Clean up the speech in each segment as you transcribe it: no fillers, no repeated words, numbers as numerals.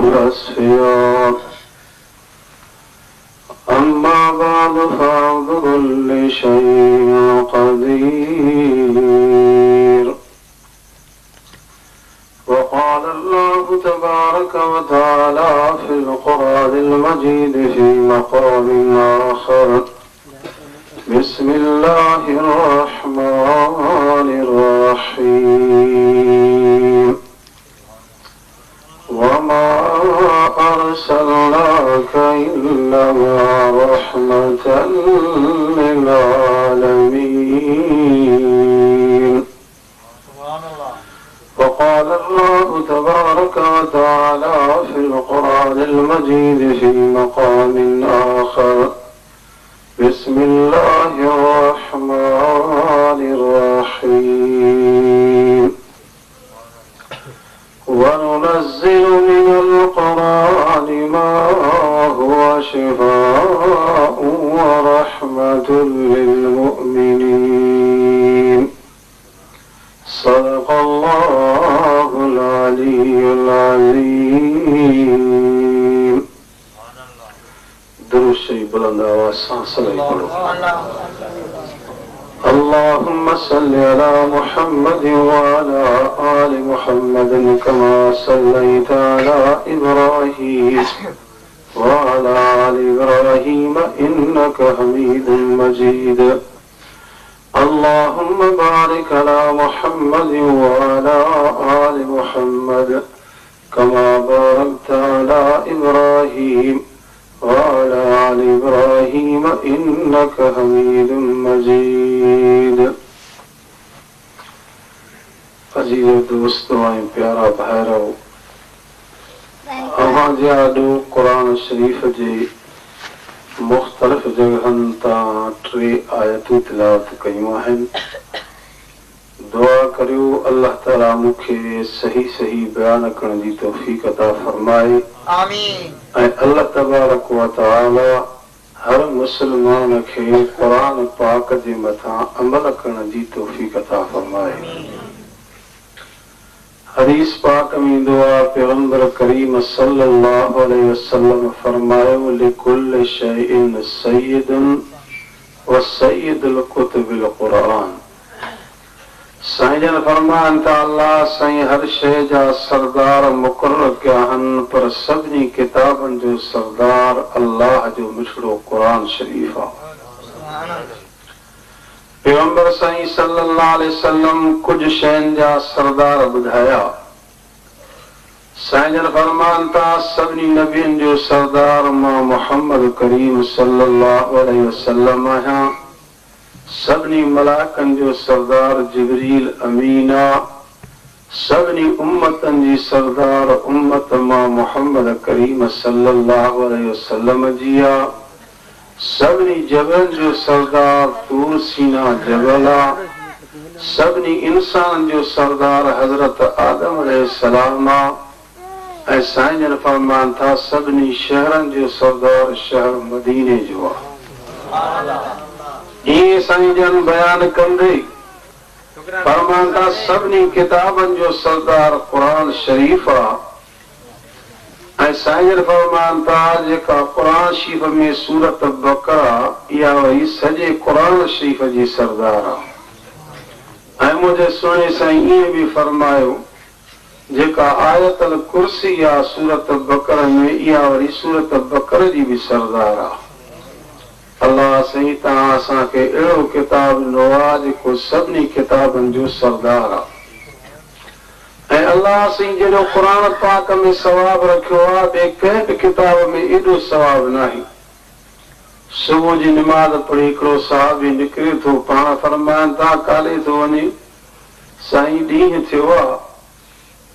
الأصفياء. أما بعد فأعوذ كل شيء قدير. وقال الله تبارك وتعالى في القرآن المجيد في مقام آخر: بسم الله الرحمن الرحيم. وما أرسلناك إلا رحمة للعالمين. وقال الله تبارك وتعالى في القرآن المجيد في مقام آخر: بسم الله الرحمن الرحيم. وننزل من القرآن ما هو شفاء ورحمة للمؤمنين. صدق الله العلي العظيم. درود شریف بلند آواز سے پڑھو. اللهم صل على محمد وعلى آل محمد كما صليت على إبراهيم وعلى آل إبراهيم إنك حميد مجيد. اللهم بارك على محمد وعلى آل محمد كما باركت على إبراهيم وعلى آل إبراهيم إنك حميد مجيد. عزیز دوستو ऐं प्यारा भाइरो, अवां जा ॾो क़ुरान शरीफ़ जे मुख़्तलिफ़ जगहनि तां 3 आयतूं तिलावत कयूं आहिनि. दुआ करियो अल्लाह ताला मूंखे सही सही बयान करण जी तौफ़ीक़ अता फरमाए. आमीन. ऐं अल्लाह तबारक व तआला हर मुस्लमान खे क़ुरान पाक जे मथां अमल करण जी तौफ़ीक़ अता फरमाए. हदीस पाक में दुआ पैगंबर करीम सल्लल्लाहु अलैहि वसल्लम फरमायो: लिकुल्ल शैइन सय्यदुन व सय्यदुल कुतुबिल क़ुरान. साईं जन फरमान था अल्लाह साईं हर शइ जा सरदार मुक़रर कया आहिनि, पर सभिनी किताबनि जो सरदार अल्लाह जो मिठड़ो क़ुरान शरीफ़ आहे. पैगंबर साईं सल्लल्लाहु अलैहि वसल्लम कुझु शयुनि जा सरदार ॿुधाया. साईं जन फरमान था सभिनी नबियनि जो सरदार मां मुहम्मद करीम सल्लल्लाहु अलैहि वसल्लम आहियां. सभिनी मलाइकनि जो सरदार जिब्रील अमीन आहे. सभिनी उम्मतनि जी सरदार उम्मत मां मुहम्मद करीम सल्लल्लाहु अलैहि वसल्लम जी आहे. सभिनी जबलनि जो सरदार तूर सीना जबल आहे. सभिनी इंसान जो सरदार हज़रत आदम अलैहिस्सलाम आहे. ऐं साईं जन फरमान था सभिनी शहरनि जो सरदार शहर मदीने जो आहे. ईअं साईं जन बयान कंदे फरमान था सभिनी किताबनि जो सरदार क़ुरान शरीफ़ आहे. ऐं साईं जन फरमान था जेका क़ुरान शरीफ़ में सूरत बक़रा इहा वरी सॼे क़ुरान शरीफ़ जी सरदार आहे. ऐं मुंहिंजे सुहिणे साईं ईअं बि फरमायो जेका आयतल कुर्सी आहे सूरत बक़रा में इहा वरी सूरत बक़रा जी बि सरदार आहे. अल्लाह साईं तव्हां असांखे अहिड़ो किताब ॾिनो आहे जेको सभिनी किताबनि जो सरदार आहे. ऐं अल्लाह साईं जहिड़ो क़ुरान पाक में सवाब रखियो आहे ॿिए कंहिं बि किताब में एॾो सवाब नाहे. सुबुह जी निमाज़ पढ़ी हिकिड़ो साहबी निकिरे थो, पाण फरमाइनि था काॾे थो वञे? साईं ॾींहुं थियो आहे,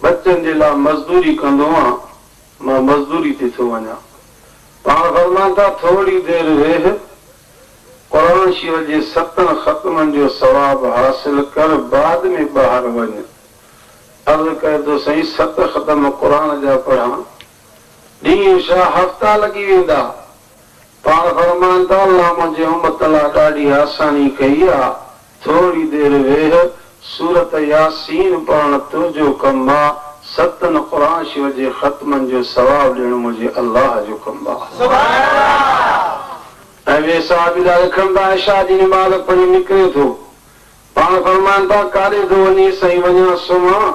बचनि जे लाइ मज़दूरी कंदो आहियां, मां मज़दूरी ते थो वञा. पाण फरमाइनि था थोरी देरि वेह, क़ुरान शरीफ़ जे 7 ख़त्मनि जो सवाब हासिल कर, बाद में ॿाहिरि वञ. अर्ज़ कयो तो साईं 7 ख़त्म क़ुरान जा पढ़ां, ॾींहुं छा हफ़्ता लॻी वेंदा. पाण फरमाइनि था अल्लाह मुंहिंजे उम्मत लाइ ॾाढी आसानी कई आहे. थोरी देरि वेह, सूरत यासीन पढ़ण तुंहिंजो कमु आहे, सतन क़ुरान शरीफ़ जे ख़त्मन जो सवाब ॾियणो मुंहिंजे अल्लाह जो कमु आहे। ऐं वे साहब लिखंदा इशा जी नमाज़ पढ़ी निकिरे थो, पाण फरमाइनि था काॾे थो वञी साईं वञा सुम्हां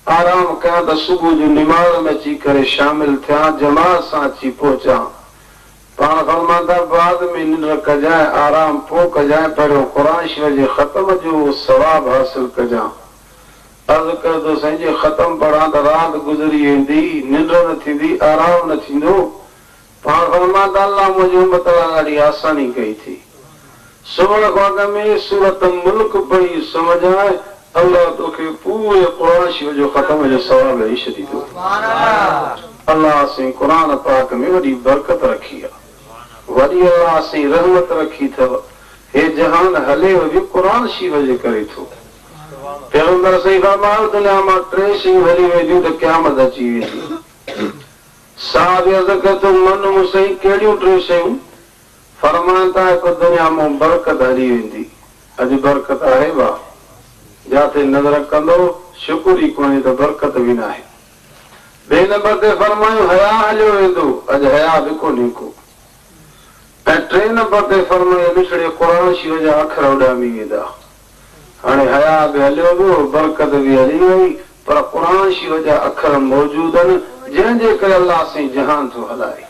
आराम कयां त सुबुह जो निमाज़ में अची करे शामिल थियां जमात सां अची पहुचां। पाण फरमाइनि था बाद में निंड कजांइ आराम पोइ कजांइ पहिरियों क़ुरान शरीफ़ जे ख़त्म जो सवाब हासिल कजां। अर्ज़ कर थो साईं जे ख़त्म पढ़ां त राति गुज़री वेंदी, निंड न थींदी, आराम न थींदो। पाण फरमाइनि था अल्लाह मुंहिंजी उम्मत लाइ ॾाढी आसानी कई थी। सुम्हण खां अॻु में सूरत मुल्क पढ़ी सुम्हजांइ, अल्लाह तोखे पूरे क़ुरान शरीफ़ जो ख़त्म जो सवाब ॾेई छॾींदो। अल्लाह असीं क़ुरान पाक में वॾी बरकत रखी आहे, वॾी अल्लाह असीं रहमत रखी अथव। हे जहान हले बि क़ुरान शरीफ़ जे करे थो। पैगंबर सही फरमायो दुनिया मां टे शयूं हली वेंदियूं त क़यामत अची वेंदी। साहब अर्ज़ कयो त मन मूं साईं कहिड़ियूं टे शयूं? फरमाइनि था हिकु दुनिया मां बरकत हली वेंदी। अॼु बरकत आहे बा, जिते नज़र कंदो शुकुर ई कोन्हे त बरकत बि न आहे। ॿिए नंबर ते फरमायूं हया हलियो वेंदो, अॼु हया बि कोन्हे को। ऐं टे नंबर ते फरमायो विछड़े क़ुरान शरीफ़ जा अखर उॾामी वेंदा। हाणे हया बि हलियो वियो, बरकत बि हली वई, पर क़ुरान शरीफ़ जा अखर मौजूद आहिनि जंहिंजे करे अल्लाह असीं जहान थो हलाए।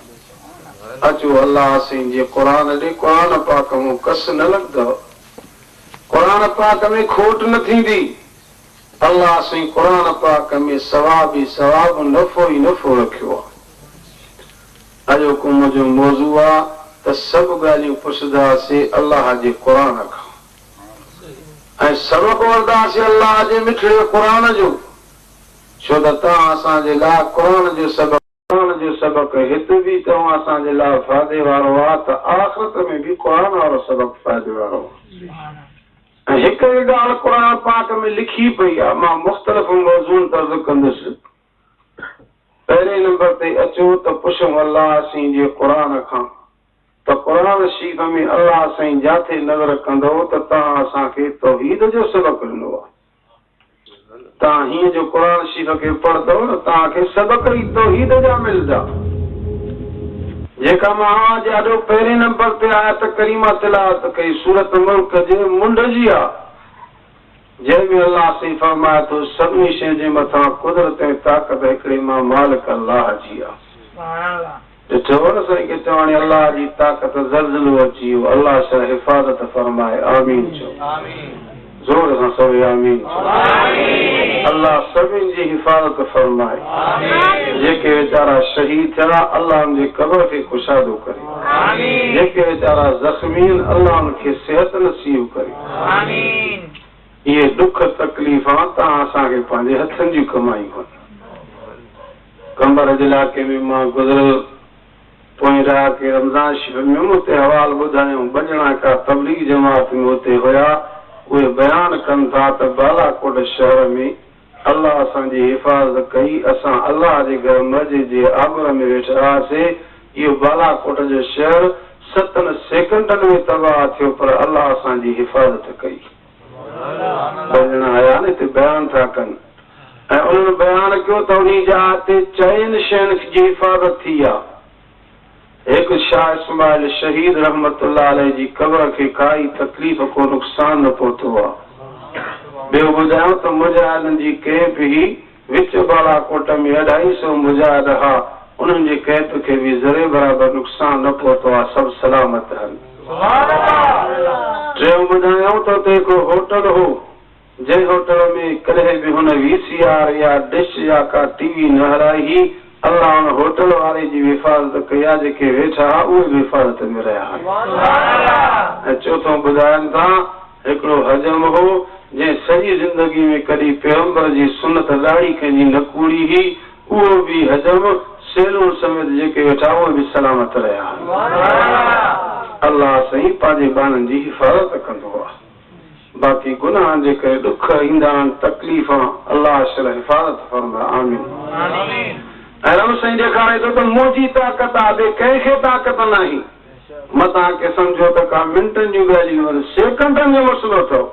अचो अल्लाह असीं जे क़ुरान ॾे, क़ुरान पाक मूं कस न लॻंदव, क़ुरान पाक में खोट न थींदी। अल्लाह असीं क़ुरान पाक में सवाब ई सवाब, नफ़ो ई नफ़ो रखियो आहे। अॼोको मुंहिंजो मौज़ू आहे त सभु ॻाल्हियूं पुछंदासीं अल्लाह जे क़ुरान खां ऐं सबक़ वठंदासीं अल्लाह जे मिठड़े क़ुरान जो। छो त तव्हां असांजे लाइ क़ुरान जो सबक़ हिते बि तव्हां असांजे लाइ फ़ाइदे वारो आहे त आख़िरत में बि क़ुरान वारो सबक़ फ़ाइदे वारो आहे। ऐं हिकु ॻाल्हि क़ुरान पाक में लिखी पई आहे, मां मुख़्तलिफ़ मौज़ूअनि ते अर्ज़ कंदुसि। पहिरें नंबर ते अचो त पुछूं अल्लाह असीं जे क़ुरान खां त क़ुरान शरीफ़ में अल्लाह साईं जिथे नज़र कंदो त तव्हां असांखे तौहीद जो सबक़ ॾिनो आहे। तव्हां हीअं जो क़ुरान शरीफ़ खे पढ़ंदव न तव्हांखे सबक़ ई तौहीद जा मिलंदा। जेका मां ॾाढो पहिरें नंबर ते आयत करीमा तिलावत कई सूरत मुल्क जे मुंड जी आहे, जंहिंमें अल्लाह साईं फरमाए थो सभिनी शइ जे मथां कुदरत ऐं ताक़त हिकिड़े मां मालिक अल्लाह जी आहे। ॾिठो न साईं के चवणी अल्लाह जी ताक़त ज़ल्ज़लो अची वियो, अल्लाह सां हिफ़ाज़त फरमाए। आमीन चओ, ज़ोर सां सभई आमीन चओ। अल्लाह सभिनी जी हिफ़ाज़त फरमाए। जेके वीचारा शहीद थिया अल्लाह उनजे क़ब्र खे कुशादो करे, जेके वीचारा ज़ख़्मी आहिनि अल्लाह उनखे सिहत नसीब करे। इहे दुख तकलीफ़ा तव्हां असांखे पंहिंजे हथनि जूं कमायूं आहिनि। कंबर जे इलाइक़े में मां गुज़िरियल पोइ राति के रमज़ान शरीफ़ में उते हवाल ॿुधायूं, बजणा का तबलीग जमात में उते हुया, उहे बयान कनि था त बालाकोट शहर में अल्लाह असांजी हिफ़ाज़त कई। असां अल्लाह जे घर मस्जिद जे आबुर में वेठा हुआसीं। इहो बालाकोट जो शहर 7 सेकंडनि में तबाह थियो, पर अल्लाह असांजी हिफ़ाज़त कई। बजणा आया न हिते बयान था कनि ऐं उन्हनि बयान कयो त उन जा हिते 4 शयुनि जी हिफ़ाज़त थी आहे। हिकु शाह इस्माइल शहीद रहमतुल्लाह अलैह जी क़ब्र खे काई तकलीफ़ को नुक़सान न पहुतो आहे। ॿियो ॿुधायो त मुजाहिदनि जी कैंप ई विच बालाकोट में 250 मुजाहिद हुआ, उन्हनि जे कैंप खे बि ज़रे बराबरि नुक़सान न पहुतो आहे, सभु सलामत आहिनि। टियों ॿुधायूं त उते हिकिड़ो होटल हो, जंहिं होटल में कॾहिं बि हुन VCR या डिश या का TV न हलाई। अल्लाह उन होटल वारे जी हिफ़ाज़त कई आहे, जेके वेठा उहे बि हिफ़ाज़त में रहिया आहिनि। ऐं चोथों ॿुधाइनि था हिकिड़ो हजम हो, जंहिं सॼी ज़िंदगी में कॾहिं पैगंबर जी सुनत ॾाढी कंहिंजी न कूड़ी हुई, उहो बि हजम सेलूं समेत जेके वेठा उहे बि सलामत रहिया आहिनि। अल्लाह साईं पंहिंजे ॿारनि जी हिफ़ाज़त कंदो आहे। बाक़ी गुनाहनि जे करे ॾुख ईंदा आहिनि, तकलीफ़, अल्लाह हिफ़ाज़त फरमाए। आमीन। ऐं रब साईं ॾेखारे थो त मुंहिंजी ताक़त आहे, ॿिए कंहिंखे ताक़त न आहे। मतां के सम्झो त का मिंटनि जूं ॻाल्हियूं आहिनि, सेकंडनि जो मसइलो अथव।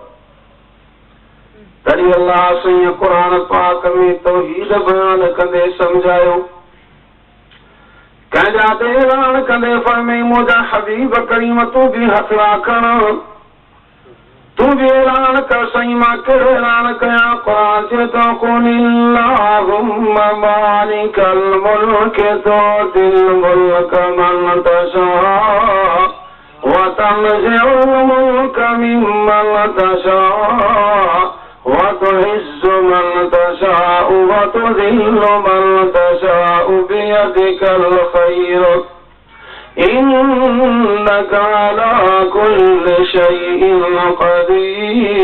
तरी अल्लाह सही कुरान पाक में तौहीद बयान कंदे समझायो कंहिंजा ते ऐलान कंदे फरमाई मुंहिंजा हबीब करीम तूं बि हथ राखण तूं बि ऐलान कर सही मां कहिड़ो ऐलान कयां कुरान चए थो कुलिल्लाहुम्मा मालिकल मुल्क तुतिल मुल्क मन तशा वतनज़िउल मुल्क मिम्मन तशा وتعز من تشاء وتذل من تشاء بيدك الخير إنك على كل شيء قدير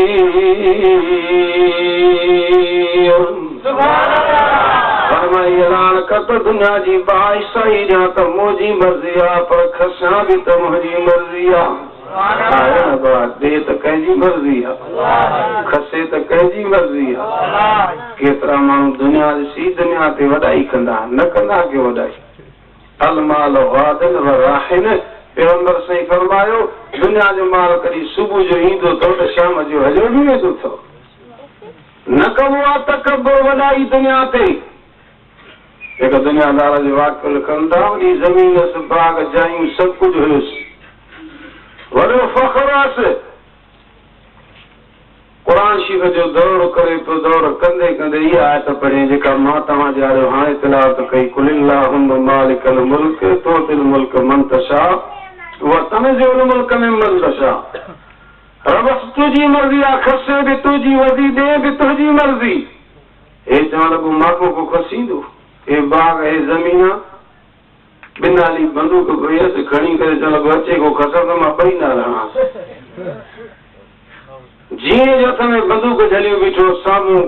फरमाई ऐलान कर तो दुनिया जी बाई सही जा तो मुझी मर्जी आ पर खसा भी तो मुझी मर्जी आ दे तो कंहिंजी मर्जी आ खसे तो कंहिंजी मर्जी आ केतिरा माण्हू दुनिया ॾिसी दुनिया ते वॾाई कंदा न कंदा के वॾाई अलमाल वादिन व राहिन पैगंबर साईं फरमायो दुनिया जो माल कॾहिं सुबुह जो ईंदो अथव त शाम जो हलियो बि वेंदो अथव न कबो आहे तकबर वॾाई दुनिया ते हिकु दुनियादार जो वाक़ियो लिखनि था वॾी ज़मीन बाग जायूं सभु कुझु हुयुसि वॾो फ़ख्रु हुअसि क़ुरान शरीफ़ जो दौर करे पियो दौर कंदे कंदे इहा आयत पढ़े जेका मां तव्हांजे आड़ो हाणे तिलावत कई कुलिल्लाहुम्मा मालिकल मुल्क तुतिल मुल्क मन तशा व तनज़िउल मुल्क मिम्मन तशा रबस तुझी मर्जी आ खसे भी तुझी मर्जी दे भी तुझी मर्जी हे चवण लॻो माको को खसींदो हे बाग हे ज़मीन बिनाली बंदूक हुयसि खणी करे चवण लॻो अचे को खसर त मां ॿई न रहणां जीअं जो हथ में बंदूक झलियो बीठो साम्हूं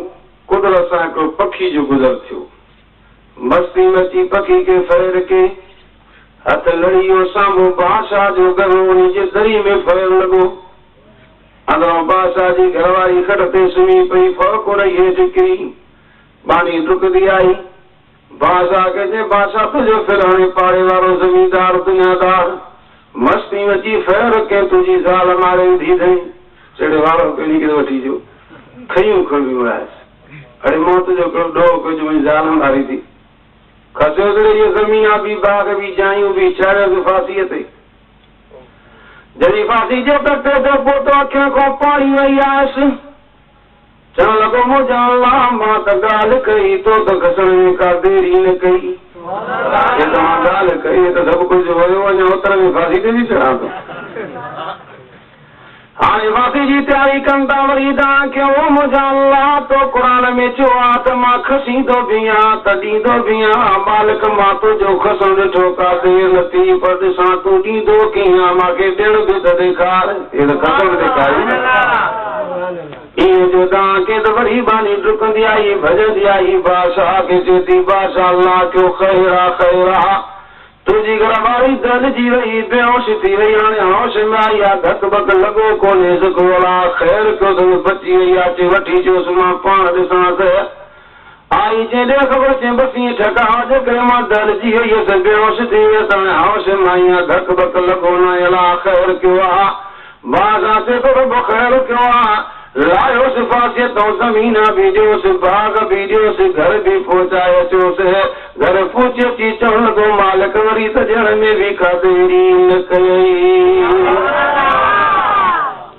कुदरत सां हिकिड़ो पखी जो गुज़र थियो मस्ती में अची पखी खे फेर के हथ लड़ी वियो साम्हूं बादशाह जो घर उन जे दरी में फेर लॻो अंदरों बादशाह जी घरवारी खट ते सुम्ही पई फौक उड़ई हेठि किरी बानी डुकंदी आई बादशाह खे चए बादशाह तुंहिंजो फिर हाणे पाड़े वारो ज़मींदार दुनियादार मस्ती में अची फेर के तुंहिंजी ज़ाल मारे विधी अथई चढ़े वारो पहिरीं खे वठी अचो खयूं खणी वियासि अड़े मौत जो हिकिड़ो ॾोह कजो मुंहिंजी ज़ाल मारी थी खसियो त इहे ज़मीन बि बाग बि जायूं बि चाढ़ियोसि फांसीअ ते जॾहिं फांसी जे कटे ते पोइ अखियुनि खां पाणी वई आयसि चवण लॻो मुंहिंजा अल्लाह मां त ॻाल्हि कई तो त घसण में का देरी न कई मां ॻाल्हि कई त सभु कुझु वियो अञा उतर में फांसी ते बि चढ़ां थो हाणे फांसी जी तयारी कनि था वरी तव्हांखे ओ मुंहिंजा अल्लाह तो क़ुरान में चयो आहे त मां खसींदो बि आहियां त ॾींदो बि आहियां मालिक मां तुंहिंजो खसण ॾिठो का देरि न थी पर ॾिसां तूं ॾींदो कीअं मूंखे ॾियण बि त ॾेखार हे त खसण ॾेखारी ईअं जो तव्हांखे त वरी बानी डुकंदी आई भॼंदी आई बादशाह खे चए थी बादशाह अल्लाह जो ख़ैर आहे ख़ैर आहे तुंहिंजी घरवारी दलजी वई बेहोश थी वई हाणे होश में आई आहे धक बक लॻो कोन्हे ख़ैर कयो त बची वई आहे अचे वठी अचोसि मां पाण ॾिसां त आई चए ख़बर चए बसि ईअं ठका जे करे मां दलजी वई हुयसि बेहोश थी वियसि हाणे होश में आई आहे धक बक लॻो न अलाह ख़ैर कयो आहे बादशाह चए थो रब ख़ैर कयो आहे लायोसि फांसीअ तो ज़मीन बि ॾियोसि बाग बि ॾियोसि घर बि पहुचाए अचोसि घर पहुची अची चवण लॻो मालिक वरी त ॾियण में बि का देरी न कई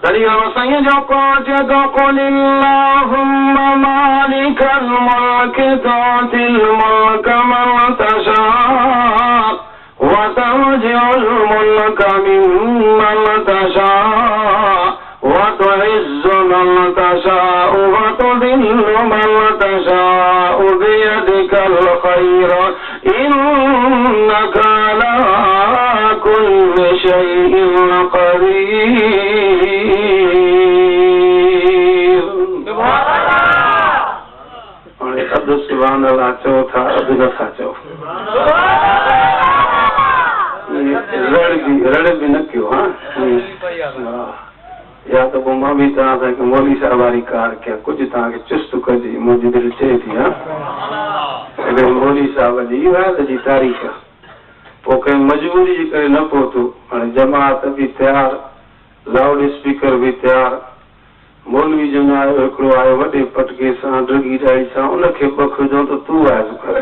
तॾहिं साईं जो कोन चए थो कुलिल्लाहुम्मा मालिकल मुल्क तुतिल मुल्क मन तशा व तनज़िउल मुल्क मिम्मन तशा وتعز من تشاء وتذل من تشاء بيدك الخير إنك على كل شيء قدير अध सुभान अल्लाह चओ था अधु नथा चओ रड़ बि न कयो हा या तो पोइ मां बि तव्हां सां हिकु मौली साहिब वारी कार कयां कुझु तव्हांखे चुस्त कजे मुंहिंजी दिलि चए थी हा हिकिड़े मौली साहिब जी वायद जी तारीख़ पोइ कंहिं मजबूरी जे करे न पहुतो हाणे जमात बि तयारु लाउड स्पीकर बि तयारु मौलवी जो आयो हिकिड़ो आयो वॾे पटके सां ड्रगी डाई सां उनखे बखुजो त तूं वाइज़ कर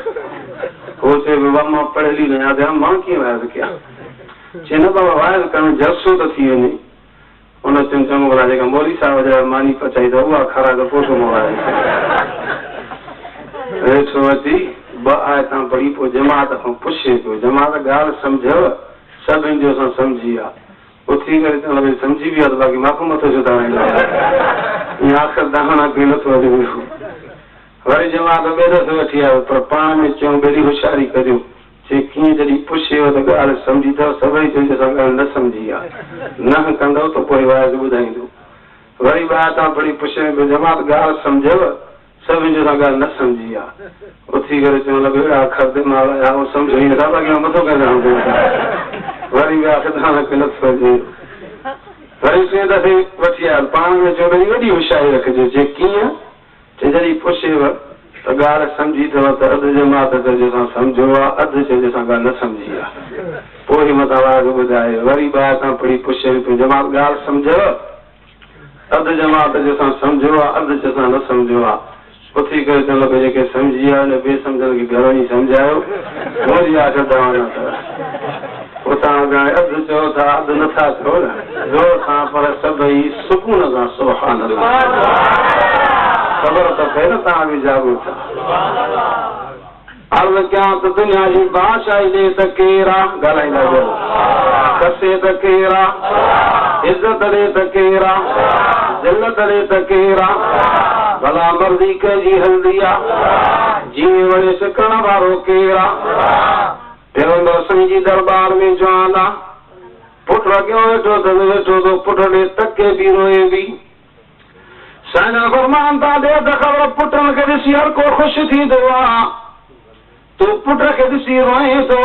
हो चए बाबा मां पढ़ियली न आहियां मां कीअं वाइज़ कयां चए न बाबा वाइज़ करणु जलसो त थी वञे उन चङो भला जेका मौलवी साहिब जा मानी पचाई त उहा खाराए त पोइ छो वेठो अची ॿ आयतां पढ़ी पोइ जमात खां पुछे पियो जमात ॻाल्हि सम्झव सभिनि जो असां सम्झी आहे उथी करे चवण भई सम्झी बि आहे त बाक़ी मां मथो छो था ईअं आख़िर दाहणा कोई नथो अचे वरी जमात ॿिए दफ़े वठी आयो पर पाण में चयूं बेड़ी होशियारी करियो जे कीअं जॾहिं पुछेव त ॻाल्हि सम्झी अथव सभई चई असां ॻाल्हि न सम्झी आहे न कंदव त पोइ वाइज़ ॿुधाईंदो वरी ॿाहिरि तां पढ़ी पुछे पियो जमात ॻाल्हि सम्झव सभिनि जो असां ॻाल्हि न सम्झी आहे उथी करे चवण लॻो अहिड़ा अखर दिमाग़ आया उहो सम्झो ई नथा बाक़ी मथो कंदा वरी विया ख़िदान नथो अचे वरी टे दफ़े वठी आया पाण में चयो भई वॾी होशियारी रखिजो जे कीअं जॾहिं पुछेव त ॻाल्हि सम्झी अथव त अधु जमात चइजो असां सम्झो आहे अधु चइजो असां ॻाल्हि न सम्झी आहे पोइ मथां वाइज़ ॿुधाए वरी ॿाहिरि तां पढ़ी पुछे पियो जमात ॻाल्हि सम्झव अधु जमात जो असां सम्झो आहे अधु जो असां न सम्झो आहे उथी करे चवण लॻो जेके सम्झी आहे हुन बेसम्झनि खे घर वञी सम्झायो मुंहिंजी आख़िर तव्हां न अथव पोइ तव्हां अधु चओ था अधु नथा चओ न ज़ोर सां पर सभई सुकून सां सुभान अल्लाह ख़बर त पए न तव्हां बि जागो था अर्ज़ कयां त दुनिया जी बादशाही ॾे त केरु आहे ॻाल्हाईंदा कसे त केरु आहे इज़त ॾे त केरु आहे ज़िल्लत ॾे त केरु आहे भला मर्ज़ी कंहिंजी हलंदी आहे जीअं वरी सिकण वारो केरु आहे पैगंबर संहिंजी दरबार में जवान आहे पुट अॻियां वेठो त वेठो थो पुट ॾे तके बि रोए बि साईं फरमान था ॾे त ख़बर पुटनि खे ॾिसी हर को ख़ुशि थींदो आहे तूं पुट खे ॾिसी रोए थो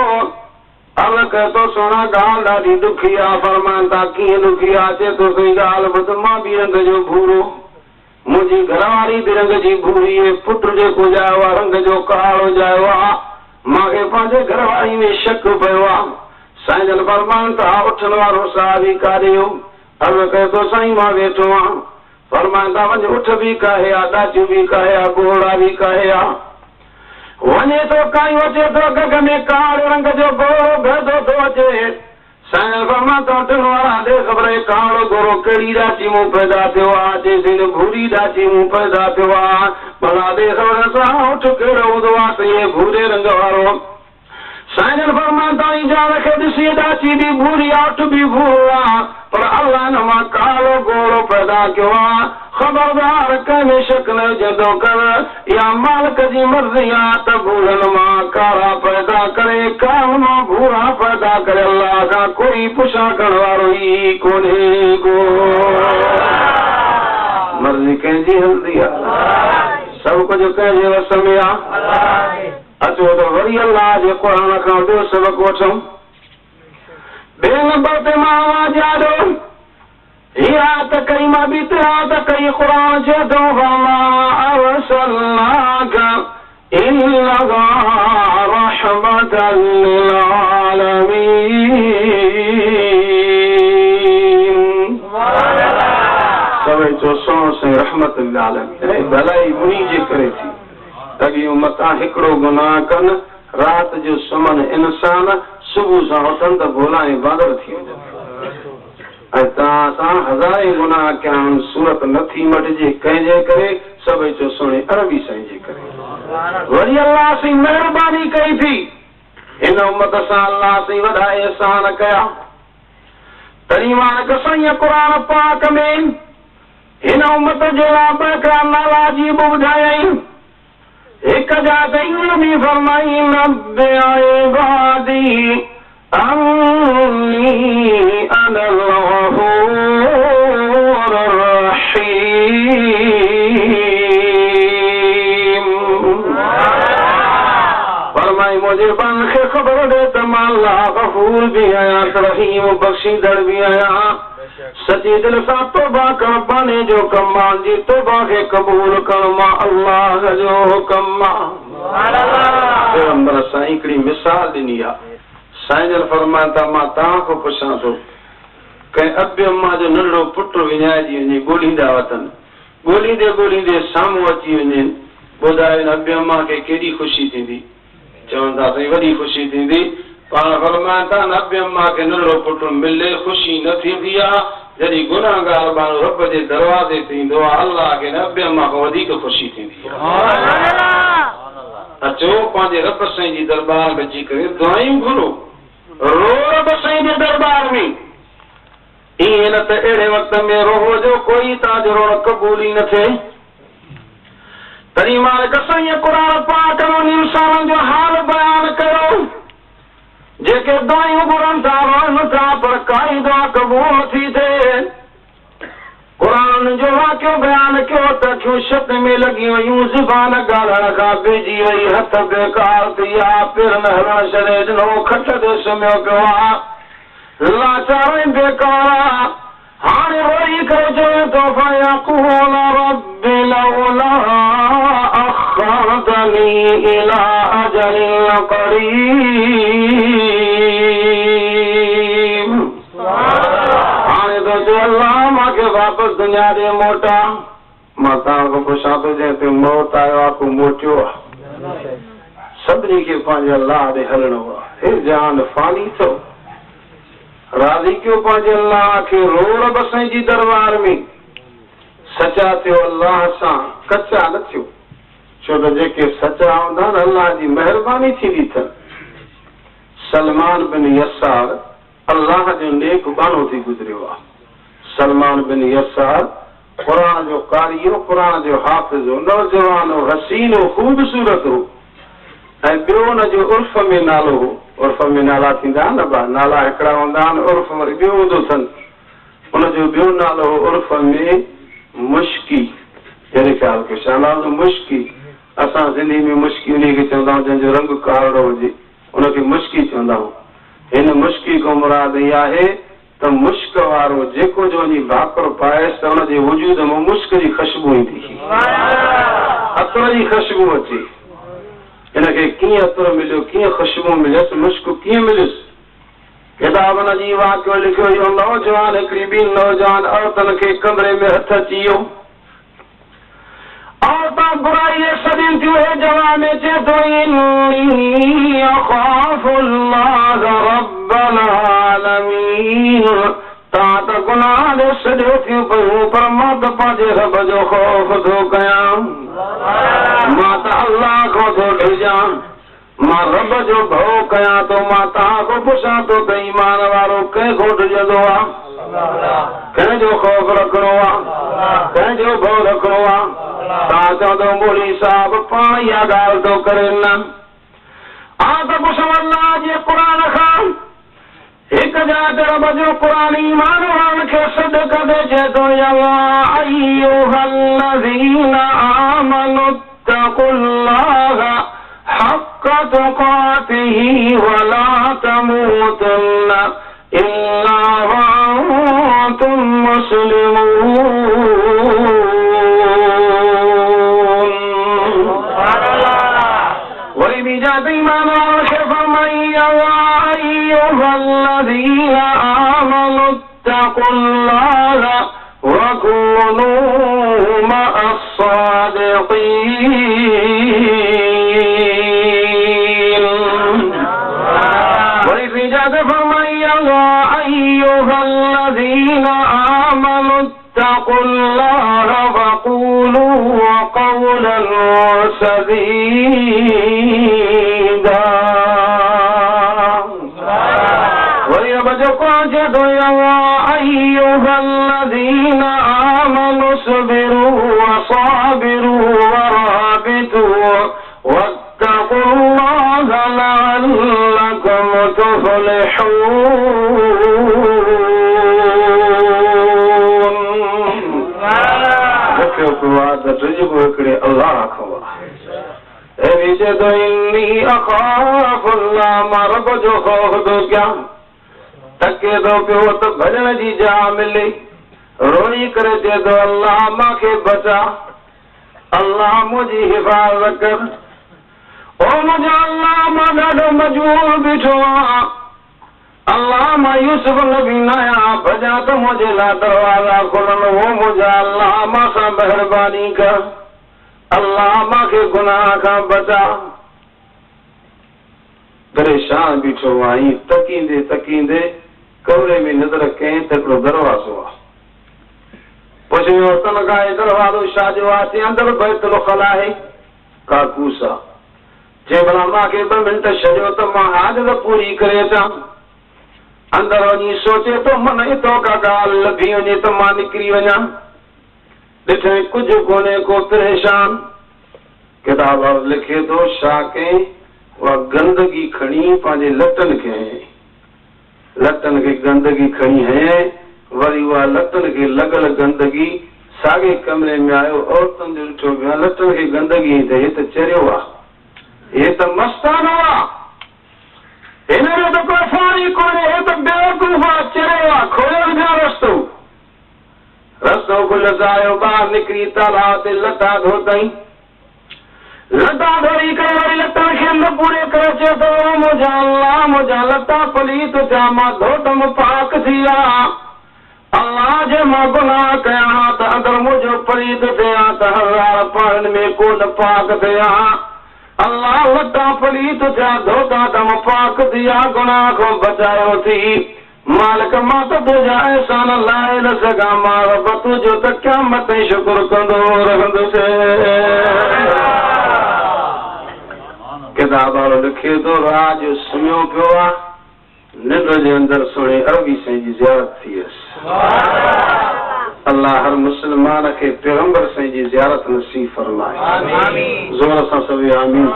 अर्ज़ कयो थो सुहिणा ॻाल्हि ॾाढी ॾुखी आहे फरमान था कीअं ॾुखी आहे चए थो सही ॻाल्हि ॿुध मां बि रंग जो भूरो मुंहिंजी घरवारी बि रंग जी भूरी पुट जेको ॼायो आहे रंग जो कारो ॼायो आहे मूंखे पंहिंजे घरवारी में शक पियो आहे साईं जन फरमान था उथण वारो साहिबी काॾे हो अर्ज़ कयो थो साईं मां वेठो आहियां फरमान था वञ उठ बि काहे आहे ॾाचियूं बि काहे आहे घोड़ा बि काहे आहे वञे थो काई अचे थो गग में कारो रंग जो घोड़ो भेदो थो अचे साईं फरमान था उथण वारा दे ख़बर कारो घोड़ो कहिड़ी ॾाची मूं पैदा थियो आहे जेसिन भूरी ॾाची मूं पैदा थियो आहे भला दे ख़बर सां उठ कहिड़ो हूंदो आहे त इहे भूरे रंग वारो साईं जन फरमान था जान खे ॾिसी ॾाची बि भूरी आहे उठ बि भूरो आहे पर अल्लाह न मां कारो घोड़ो पैदा कयो आहे ख़बरदार कंहिंमें शक न विझंदो कर या मालिक जी मर्ज़ी आहे त भूरनि मां कारा पैदा करे कान मां भूरा पैदा करे अल्लाह खां कोई पुछा करण वारो ई कोन्हे को मर्ज़ी कंहिंजी हलंदी आहे सभु कुझु कंहिंजे वस में आहे अचो त वरी अल्लाह जे क़ुर खां ॿियो सबक़ वठूं ॿिए नंबर ते मां आवाज़ ॾियो हिरात कई मां बि तिरात कई क़ुर चए थो वमा अरसलनाका इल्ला रहमतन लिल आलमीन सभई चओ सुहिणो साईं रहमत लिल आलमीन भलाई उन्ही जे करे थी अॻे मथां हिकिड़ो गुनाह कनि राति जो सुम्हनि इंसान सुबुह सां उथनि त भोला ऐं बांदर थी वञनि ऐं तव्हां सां हज़ारे गुनाह कया आहिनि सूरत नथी मटिजे कंहिंजे करे सभई चओ सुहिणे अरबी साईं जे करे वरी अल्लाह साईं महिरबानी कई थी हिन उम्मत सां अल्लाह साईं वॾा एहसान कया तॾहिं मां हिकु साईं क़ुर पाक में हिन उम्मत जे लाइ ॿ नाला जी बि ॿुधायई हिकु जा त ईअं बि फरमाई नब्बे इबादी अन्नी अनल गफूर रहीम फरमाई मुंहिंजे बन खे ख़बर ॾे त मां अल्लाह गफूर बि आहियां रहीम बख़्शींदड़ बि आहियां सची दिल सां तौबा करण पाने जो कमु आहे जी तौबा खे क़बूल करण मां अल्लाह जो हुकुम आहे पैगंबर साईं हिकिड़ी मिसाल ॾिनी आहे साईं जन फरमाइनि था मां तव्हां खां पुछां थो कंहिं अबे अम्मा जो नंढड़ो पुटु विञाइजी वञे ॻोल्हींदा वठनि ॻोल्हींदे साम्हूं अची वञनि ॿुधाए नबी अम्मा खे केॾी ख़ुशी थींदी चवंदा साईं वॾी ख़ुशी थींदी पाण फरमाइनि था नबी अम्मा खे नंढड़ो पुटु मिले ख़ुशी न थींदी आहे जॾहिं गुनाहगार माण्हू रब जे दरवाज़े ते ईंदो आहे अल्लाह खे नबी अम्मा खां वधीक ख़ुशी थींदी आहे अचो पंहिंजे रब साईं जी दरबार में अची करे दुआयूं घुरो रो रब साईं जे दरबार में ईअं न त अहिड़े वक़्त में रोहो जो कोई तव्हांजो रोण क़बूल ई न थिए तॾहिं मालिक साईं क़ुरान पाक में इंसाननि जो हाल बयान कयो जेके दुआयूं घुरनि था रोइनि था पर काई दुआ क़बूल थी थिए क़ुरान जो वाक़ियो बयान कयो त अखियूं शक में लॻी वयूं ज़ुबान ॻाल्हाइण खां बिहजी वई हथ बेकार थी विया पेर न हलण छॾे ॾिनो खट ते सुम्हियो पियो आहे लाचार बेकार हाणे रोई करे चवे थो फयक़ूल रब्बि लौला अख़रतनी इला अजलिन क़रीब हाणे तो चए अल्लाह मूंखे वापसि दुनिया ॾे मोटा मां तव्हां खां पुछां थो जंहिं ते मौत आयो आहे को मोटियो आहे सभिनी खे पंहिंजे अल्लाह ॾे हलणो आहे हे जान फानी थो राज़ी कयो पंहिंजे अल्लाह खे रो रब साईं जी दरबार में सचा थियो अल्लाह सां कचा न थियो छो त जेके सचा हूंदा आहिनि अल्लाह जी महिरबानी थींदी अथनि सलमान बिन यसार अल्लाह जो नेक बानो थी गुज़रियो आहे सलमान बिन यसार क़ुरान जो कारी हो क़ुरान जो हाफ़िज़ हो नौजवान हो हसीन हो ख़ूबसूरत हो ऐं ॿियो हुनजो उर्फ़ में नालो हो उर्फ़ में नाला थींदा न बा नाला हिकिड़ा हूंदा आहिनि उर्फ़ वरी ॿियो हूंदो अथनि हुनजो ॿियो नालो हो उर्फ़ में मुश्की जहिड़े ख़्याल खे शानाज़ मुश्की असां सिंधी में मुश्की उन खे चवंदा आहियूं जंहिंजो रंग कारो हुजे उनखे मुश्की चवंदा आहियूं हिन मुश्की खां मुराद इहा आहे त मुश्क वारो जेको जो वञी भाकुर पाएसि त हुनजे वजूद मां मुश्क जी ख़ुशबू ईंदी अतर जी ख़ुशबू अचे हिनखे कीअं अतर मिलियो कीअं ख़ुशबू मिलियसि मुश्क कीअं मिलियुसि किताबनि जी वाक़ियो लिखियो इहो नौजवान हिकिड़ी ॿी नौजवान औरतनि खे कमरे में हथ अची वियो औरतां बुराई सॾियूं थियूं हे जवान चए थो इन्नी अख़ाफ़ुल्लाह रब्बल आलमीन तव्हां त गुनाह ॾे सॼो थियूं पयूं पर मां त पंहिंजे रब जो ख़ौफ़ थो कयां मां त अल्लाह खां थो डिॼां मां रब जो भउ कयां थो मां तव्हां खां पुछां थो त ईमान वारो कंहिंखो डिॼंदो आहे कंहिंजो ख़ौफ़ रखणो आहे कंहिंजो भउ रखणो आहे तव्हां चवंदो मौलवी साहिब पाण इहा ॻाल्हि थो करे न त पुछो अल्लाह जे क़ुरान खां हिकु जॻह ते रब जो क़ुरान ईमान वारनि खे सॾु कंदे चए थो या अय्युहल्लज़ीना आमनू इत्तक़ुल्लाह हक़ तुक़ातिही वला तमूतुन्ना इल्ला वअंतुम मुस्लिमून वरी बीजा ईमान वारनि खे फरमाई या अय्युहल्लज़ीना आमनू इत्तक़ुल्लाह वकूनू मअस्सादिक़ीन वरी बीजा फरमाई या अय्युहल्लज़ीना आमनू इत्तक़ुल्लाह वकूलू क़ौलन सदीदा वरी अब जो कुरान चए थो या अय्युहल्लज़ीना आमनू सबिरू वसाबिरू वराबितू वत्तक़ुल्लाह लअल्लकुम तुफ़्लिहून मुख्य उपवाद रिज़्क़ हिकिड़े अल्लाह खां आहे चए थो इन्नी अख़ाफ़ुल्लाह मां रब जो ख़ौफ़ थो कयां थके थो पियो त भॼण जी जाइ मिले रोई करे चए थो अल्लाह मूंखे बचा अल्लाह मुंहिंजी हिफ़ाज़त कर ओ मुंहिंजा अल्लाह मां ॾाढो मजबूर बीठो आहियां अल्लाह मां यूसुफ नबी नया भजा तो मुझे ला दरवाजा खोलन वो मुझा अल्लाह मां सां मेहरबानी कर, अल्लाह मां के गुनाह का बचा। परेशान बीठो आई, तकींदे तकींदे कमरे में नजर कहीं तकड़ो दरवाजो आ। पुछियो तन का दरवाजो शाजो आते अंदर बैतुल खला है काकूसा जे भला मां के 2 मिनट छॾियो त मां हाजत पूरी करे अचां। अंदर वञी सोचे तो मन इतो का ॻाल्हि लभी वञे त मां निकिरी वञा। ॾिठे कुझु कोन्हे को परेशान। किताब लिखे थो छा कई उहा गंदगी खणी पंहिंजे लटनि खे गंदगी खणी है, वरी उहा लटनि खे लॻल गंदगी साॻे कमरे में आयो। औरतुनि जो ॾिठो पियो लटनि खे गंदगी त हे त चरियो आहे, हे त मस्तानो आहे, हिन जो त को फारी कोन्हे, हे त बेवकूफ़ आहे, चरियो आहे। खोलियो पिया रस्तो खुलियो, ॿाहिरि निकिरी तालाब ते लटा धोतई। लटा धोई करे वरी लटनि खे न पूरे करे चयो त मुंहिंजा अल्लाह मुंहिंजा लटा पलीत थिया, मां धोतमि पाक थी विया। अल्लाह जे मां गुनाह कया त अंदरि मुंहिंजो पलीत थिया त हज़ार पाणिनि में कोन पाक थिया। अल्लाह लटा पलीत थिया धोता त मां पाक थी विया, गुनाह खां बचायो थी। मालिक मां त तुंहिंजा एहसान लाहे न सघां, मां रब तुंहिंजो त क़यामत ताईं शुक्र कंदो रहंदुसि। किताब वारो लिखे थो रात जो सुम्हियो पियो आहे, निंड जे अंदरि सुहिणे अरबी साईं जी ज़ियारत थी वियसि। अल्लाह हर मुस्लमान खे पैगंबर साईं जी ज़ियारत नसीब फरमाए। ज़ोर सां सभई आमीन।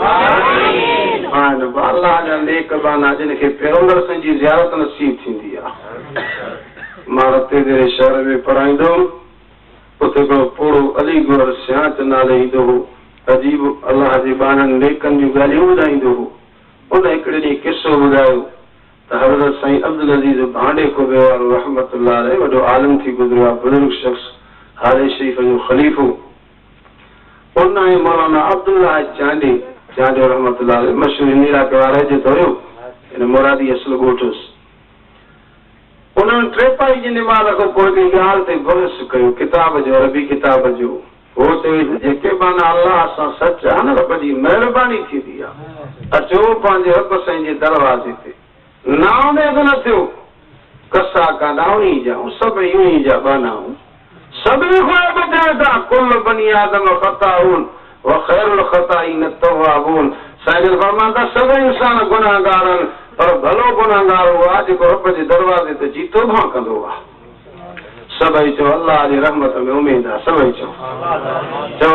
अल्लाह जा नेक बाना जिन खे पैगंबर साईं जी ज़ियारत नसीब थींदी आहे। मां रते जहिड़े शहर में पढ़ाईंदो हुउमि, उते हिकिड़ो पोड़ो अलीगढ़ सियाच नाले ईंदो हो, अजीब अल्लाह जे बाननि नेकनि जूं ॻाल्हियूं ॿुधाईंदो हो। उन हिकिड़े ॾींहुं किसो ॿुधायो त हज़रत साईं अब्दुल अज़ीज़ भांडे खोबे वारो रहमतुल्लाह अलैह वॾो आलिम थी गुज़रियो आहे, बुज़ुर्ग शख़्स, हारे शरीफ़ जो ख़लीफ़ो। उन ऐं मौलाना अब्दुल्लाह चांडे रहमतुल्लाह अलैह मशहूर इन इलाइक़े वारा जे तो हुयो, हिन मुरादी असुल ॻोठ हुयुसि। उन्हनि टेपाई जी निमाज़ खां पोइ हिकिड़ी ॻाल्हि ते बहस कयो किताब जो, अरबी किताब जो। हो चवे जेके बाना अल्लाह सां सच आहे न, रब जी महिरबानी थींदी आहे। अचो पंहिंजे रब साईं जे दरवाज़े ते, नाउमेद न थियो, कसा का डावणी जाऊं, सभु यूं ई जा बानाऊं, सभिनी खां बचाइनि था। कुल बनी आदम ख़ताऊन व ख़ैरुल ख़ताईन तव्वाबून। साईं फरमाइनि था सभई इंसान गुनाहगार आहिनि, पर भलो गुनाहगार उहो आहे जेको रब जे दरवाज़े ते जीतो भां कंदो आहे। सभई चओ अल्लाह जी रहमत में उमेद आहे। सभई चओ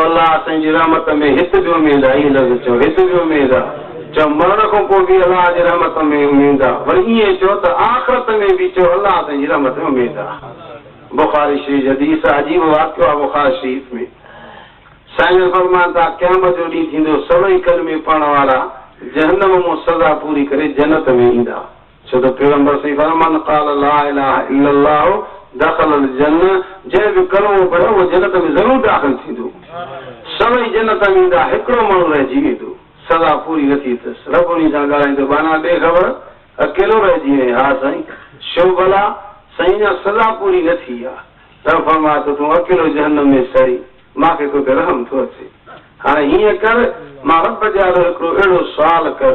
अल्लाह साईं जी रहमत में हित बि उमेद आहे। ईअं लॻे चओ हित बि उमेद आहे। चओ मरण खां पोइ बि अल्लाह जी रहमत में उमेद आहे। वरी ईअं चओ त आख़िरत में बि चओ अल्लाह साईं जी रहमत में उमेद आहे। बुखारी शरीफ़ हदीस अजीब वाक़ियो आहे। बुखारी शरीफ़ में साईं फरमाइनि था क़यामत जो ॾींहुं थींदो, सभई कलमे पढ़ण वारा जहन्नम मां सज़ा पूरी करे जन्नत में ईंदा। छो त पैगंबर साईं फरमाइनि क़ाल ला इलाहा इल्लल्लाह दख़लल जन्नह, जंहिं बि कलमो पढ़ियो उहो जन्नत में ज़रूरु दाख़िल थींदो। सभई जन्नत में ईंदा, हिकिड़ो माण्हू रहिजी वेंदो, सज़ा पूरी न थी अथसि। रब उन्ही सां ॻाल्हाईंदो, बाना ॾे ख़बर, अकेलो रहिजी वञे। हा साईं, छो भला? साईं जा सज़ा पूरी न थी आहे। रब फरमाए थो तूं अकेलो जहन्नम में सड़ी, मूंखे तोखे रहम थो अचे। हाणे हीअं कर, मां रब जा हिकिड़ो अहिड़ो सुवाल कर,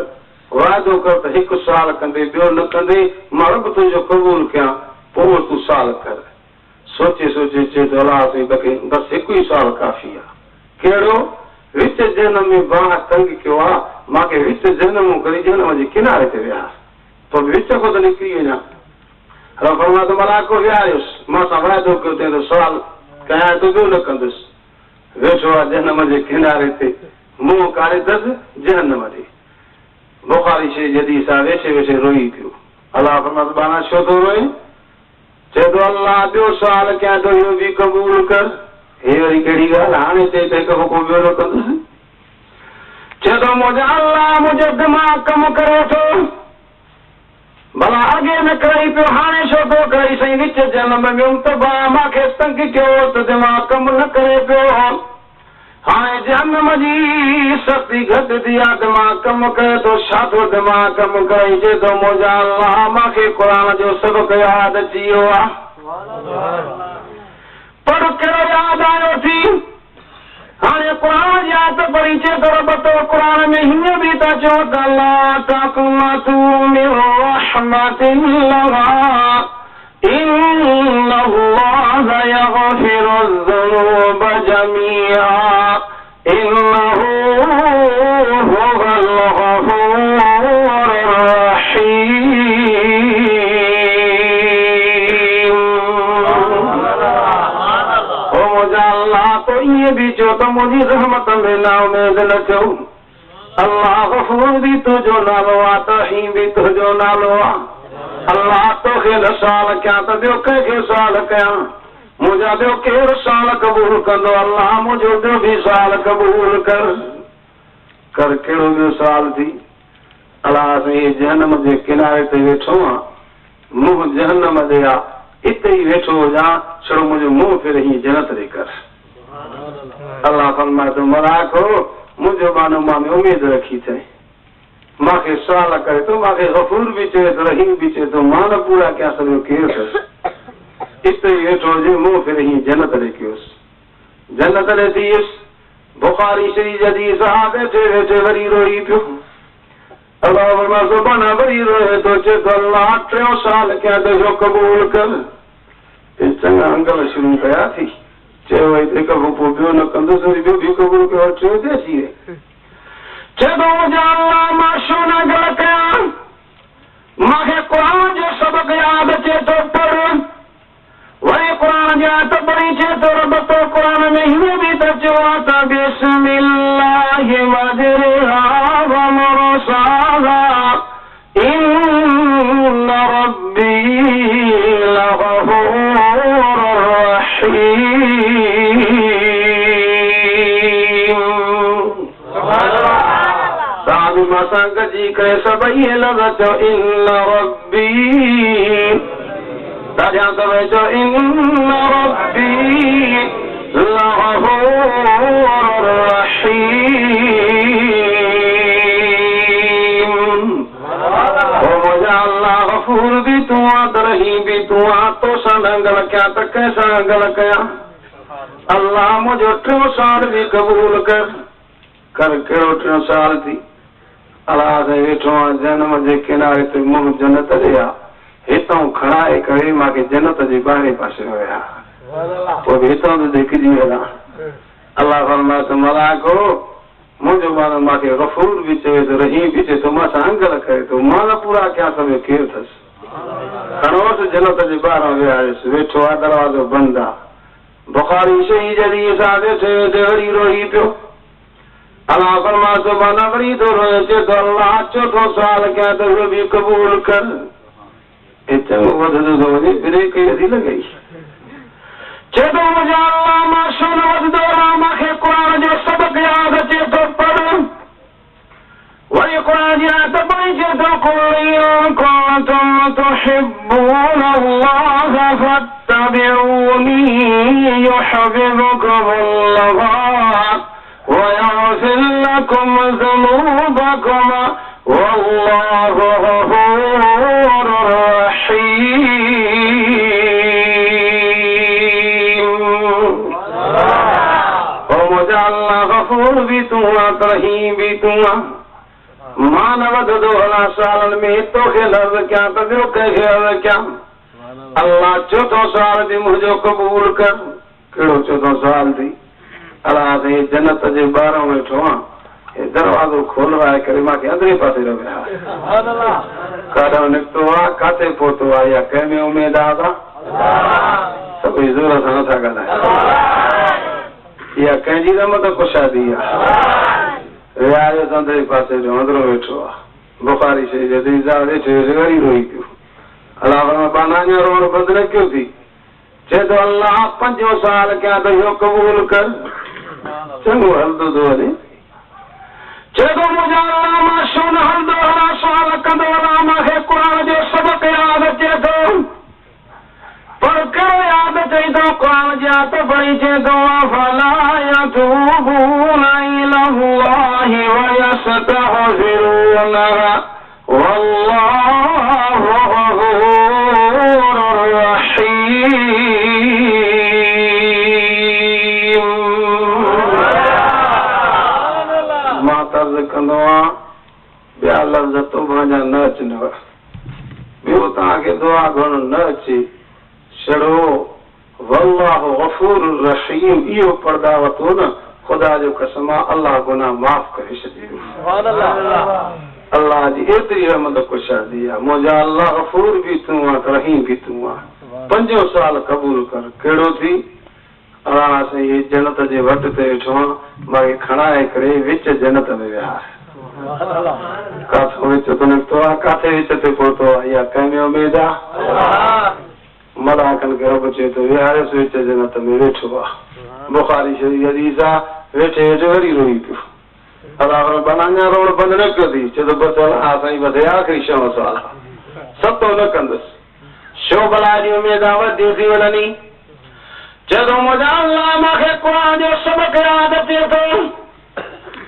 वाइदो कर त हिकु सुवाल कंदे ॿियो न कंदे मां रब तुंहिंजो क़बूल कयां, पोइ तूं सुवाल कर। सोचे सोचे चए थो अलाह साईं बसि हिकु ई सुवाल काफ़ी आहे। कहिड़ो? विच जनम में बाह तंग कयो आहे, मूंखे विच जनम करे जनम जे किनारे ते विया, पोइ विच खां त निकिरी वञा। फरमाए थो मलाको विहारियोसि, मां सां वाइदो कयो तंहिं त सुवाल कयां त ॿियो न कंदुसि। वेठो आहे जनम जे किनारे ते, मुंहुं कारे अथसि जहन्नम ॾे। बुखारी शरीफ़ हदीस आहे, वेठे वेठे रोई पियो। अलाह फरमाए थो बाना छो थो रोए? चए थो अल्लाह ॿियो सुवाल कयां थो, इहो बि क़बूल कर। हे वरी कहिड़ी ॻाल्हि? हाणे चए त हिक खां पोइ ॿियो न कंदुसि। चए थो मुंहिंजा अल्लाह मुंहिंजो दिमाग़ कमु करे थो, भला अॻे न करे पियो, हाणे छो थो करे? साईं विच जनम में मूंखे तंग कयो त दिमाग़ कमु न करे पियो। हाणे जहन्नम जी सख्ती घटि थी आहे, दिमाग़ कमु करे थो, छा थो दिमाग़ कमु करे, चए थो मुंहिंजा अल्लाह मूंखे क़ुर जो सबक़ यादि अची वियो आहे, पर कहिड़ो यादि आयो थी, हाणे क़ुर जी आयत पढ़ी, चए थो रब तो क़ुर में हीअं बि था चओ त ला तक़नतू मिन रहमतिल्लाह इन्नल्लाह यग़फिरु ज़ुनूब जमीआ इन्नहु हुवल गफ़ूरुर रहीम। ओ मुंहिंजा अल्लाह तो ईअं बि चओ त मुंहिंजी रहमत में ना उमेद न थियो, अल्लाह गफ़ूर बि तुंहिंजो नालो आहे, त रहीम बि तुंहिंजो नालो आहे। अल्लाह तोखे न साल कयां त ॿियो कंहिंखे साल कयां, मुंहिंजा ॿियो केरु साल क़बूल कंदो, अल्लाह मुंहिंजो ॿियो बि साल क़बूल कर। कहिड़ो ॿियो साल थी, अल्लाह साईं जहन्नम जे किनारे ते वेठो आहियां, मुंहुं जहन्नम ॾे आहे, हिते ई वेठो हुजां, छड़ो मुंहिंजो मुंहुं फिर हीअं जन्नत ॾे कर। अल्लाह फरमाए थो मलाइको मुंहिंजो मानो मां में उमेद रखी अथई, मूंखे सुवाल करे थो, मूंखे गफ़ूर बि चए थो, रहीम बि चए थो, मां न पूरा कयां सॼो केरु अथसि, हिते ई वेठो हुजे, मुंहुं फिर हीअं जन्नत ॾे कयोसि, जन्नत ॾे थियुसि। बुखारी शरीफ़ हदीस आहे, वेठे वेठे वरी रोई पियो, अल्लाह फरमाए सुभाणे वरी रोए थो, चए थो अल्लाह टियों साल कयां त जो क़बूल कर। चङा अंगल शुरू कया थी, चयो हिते कबो पोइ ॿियो न कंदुसि, वरी ॿियो बि क़बूल कयो, टियों ते अची वियो। चए थो मुंहिंजा अल्लाह मां छो न गल कयां, मूंखे क़ुर जो सबक़ यादि अचे थो, पढ़ वरी क़ुर जी आयत पढ़ी, चए थो रब तो क़ुर में हीअं बि त चयो आहे त बिस्मिल्लाहि मजरिहा व मुरसाहा इन्न रब्बी लग़फूरुर रहीम। साधु मां गॾिजी करे सभई लफ़्ज़ चओ इन्न रब्बी, ॾाढा सभई चओ इन्न रब्बी लग़फूरुर रहीम। ओ मुंहिंजा अल्लाह गफ़ूर बि तूं आहीं, रहीम बि तूं आहीं, तोसां न गल कयां त कंहिंसां गल कयां, अल्लाह मुंहिंजो टियों साल बि क़बूल कर। कहिड़ो टियों साल थी, अल्लाह साईं वेठो आहे जहन्नम जे किनारे ते, मुंहुं जन्नत ॾे आहे, हितां खणाए करे मूंखे जन्नत जे ॿाहिरे पासे विया, पोइ बि हितां त धिकजी विया। अल्लाह फरमाए थो मलाइको मुंहिंजो मानो मूंखे गफ़ूर बि चवे थो, रहीम बि चए थो, मां सां अंगल करे थो, मां न पूरा कयां त ॿियो केरु अथसि, खणोसि जन्नत जे ॿाहिरां वियासीं, वेठो आहे दरवाज़ो बंदि आहे। बुखारी शरीफ़ जॾहिं सां वेठे वेठे वरी रोई पियो, अल्लाह फरमाए थो माना वरी थो रोए, चए थो अल्लाह चोथों साल कयां त उहो बि क़बूल कर। चङो वधंदो थो वञे, ब्रेक नथी लॻई, चए थो मुंहिंजा अल्लाह मां छो न वधंदो रहां, मूंखे क़ुर जो सबक़ यादि अचे थो, पढ़ वरी क़ुर जी आयत पढ़ी, चए थो क़ुल इन कुंतुम तुहिब्बूनल्लाह फत्तबिऊनी युहब्बिबकुमुल्लाह व यग़फिर लकुम ज़ुनूबकुम वल्लाहु गफ़ूरुर रहीम। ओ मुंहिंजा अल्लाह गफ़ूर बि तूं आहीं, रहीम बि तूं आहीं, मां न वधंदो हलां सालनि में, तोखे लफ़्ज़ कयां त ॿियो कंहिंखे अर्ज़ कयां, अल्लाह चोथों साल बि मुंहिंजो क़बूल कर। कहिड़ो चोथों साल थी, अल्लाह साईं जन्नत जे ॿाहिरां वेठो आहियां, दरवाज़ो खोलवाए करे मूंखे अंदरे पासे रखिया, काॾां निकितो आहे, किथे पहुतो आहे, या कंहिं में उमेद आहे, सभई ज़ोर सां नथा ॻाल्हाइनि, इहा कंहिंजी रहमत कुशादी आहे। वियायो अंदरे पासे जो अंदरो वेठो आहे, बुखारी शरीफ़ हदीस आहे, वेठे वेठे वरी रोई पियो, अल्लाह बाना अञा रोअण बंदि न कयो थी, चए थो अल्लाह 5 साल कयां त इहो क़बूल कर। चङो हलंदो थो वञे, चए थो मुंहिंजा अल्लाह मां छो न हलंदो हलां, सुवाल कंदो हलां, मूंखे क़ुर जो सबक़ यादि अचे थो, पर कहिड़ो यादि अचे, तो क़ुरान जा तो पढ़ी चे तो फला यतूबूना इलल्लाहि व यस्तग़फिरूना वल्लाहु गफूरुर रहीम। मां तर्ज कंदो आहियां ॿिया लफ़्ज़ तौबा जा न अचनव, ॿियो तव्हांखे दुआ घणो न अचे, छड़ो वल्लाहु गफूरुर रहीम इहो पर्दा वठो न, ख़ुदा जो कसम आहे अल्लाह गुनाह माफ़ करे छॾे। अल्लाह जी एतिरी रहमत कुशादी आहे, मुंहिंजा अल्लाह गफूर बि तूं आहे रहीम बि तूं आहे। 5 साल क़बूल कर, कहिड़ो थी? अलाह साईं हे जन्नत जे वट ते वेठो आहियां, मूंखे खणाए करे विच जन्नत में विया। काथो विच ते निकितो आहे, काथे विच ते पहुतो आहे, इहा कंहिंमें उमेद आहे? मलाकनि खे रब चए थो विहारियोसि विच जन्नत में वेठो आहे। बुखारी शरीफ़ हदीस आहे, वेठे वेठे वरी रोई पियो। अलाह बनाना रोड बंदि न कयो, चए थो बसि हा साईं बसि आख़िरी 6 साल सतो न कंदुसि, छो भला जी उमेद आहे वधी थी वञनी। चए थो मुंहिंजा अल्लाह मूंखे क़ुरान जो सबक़ यादि अचे थो,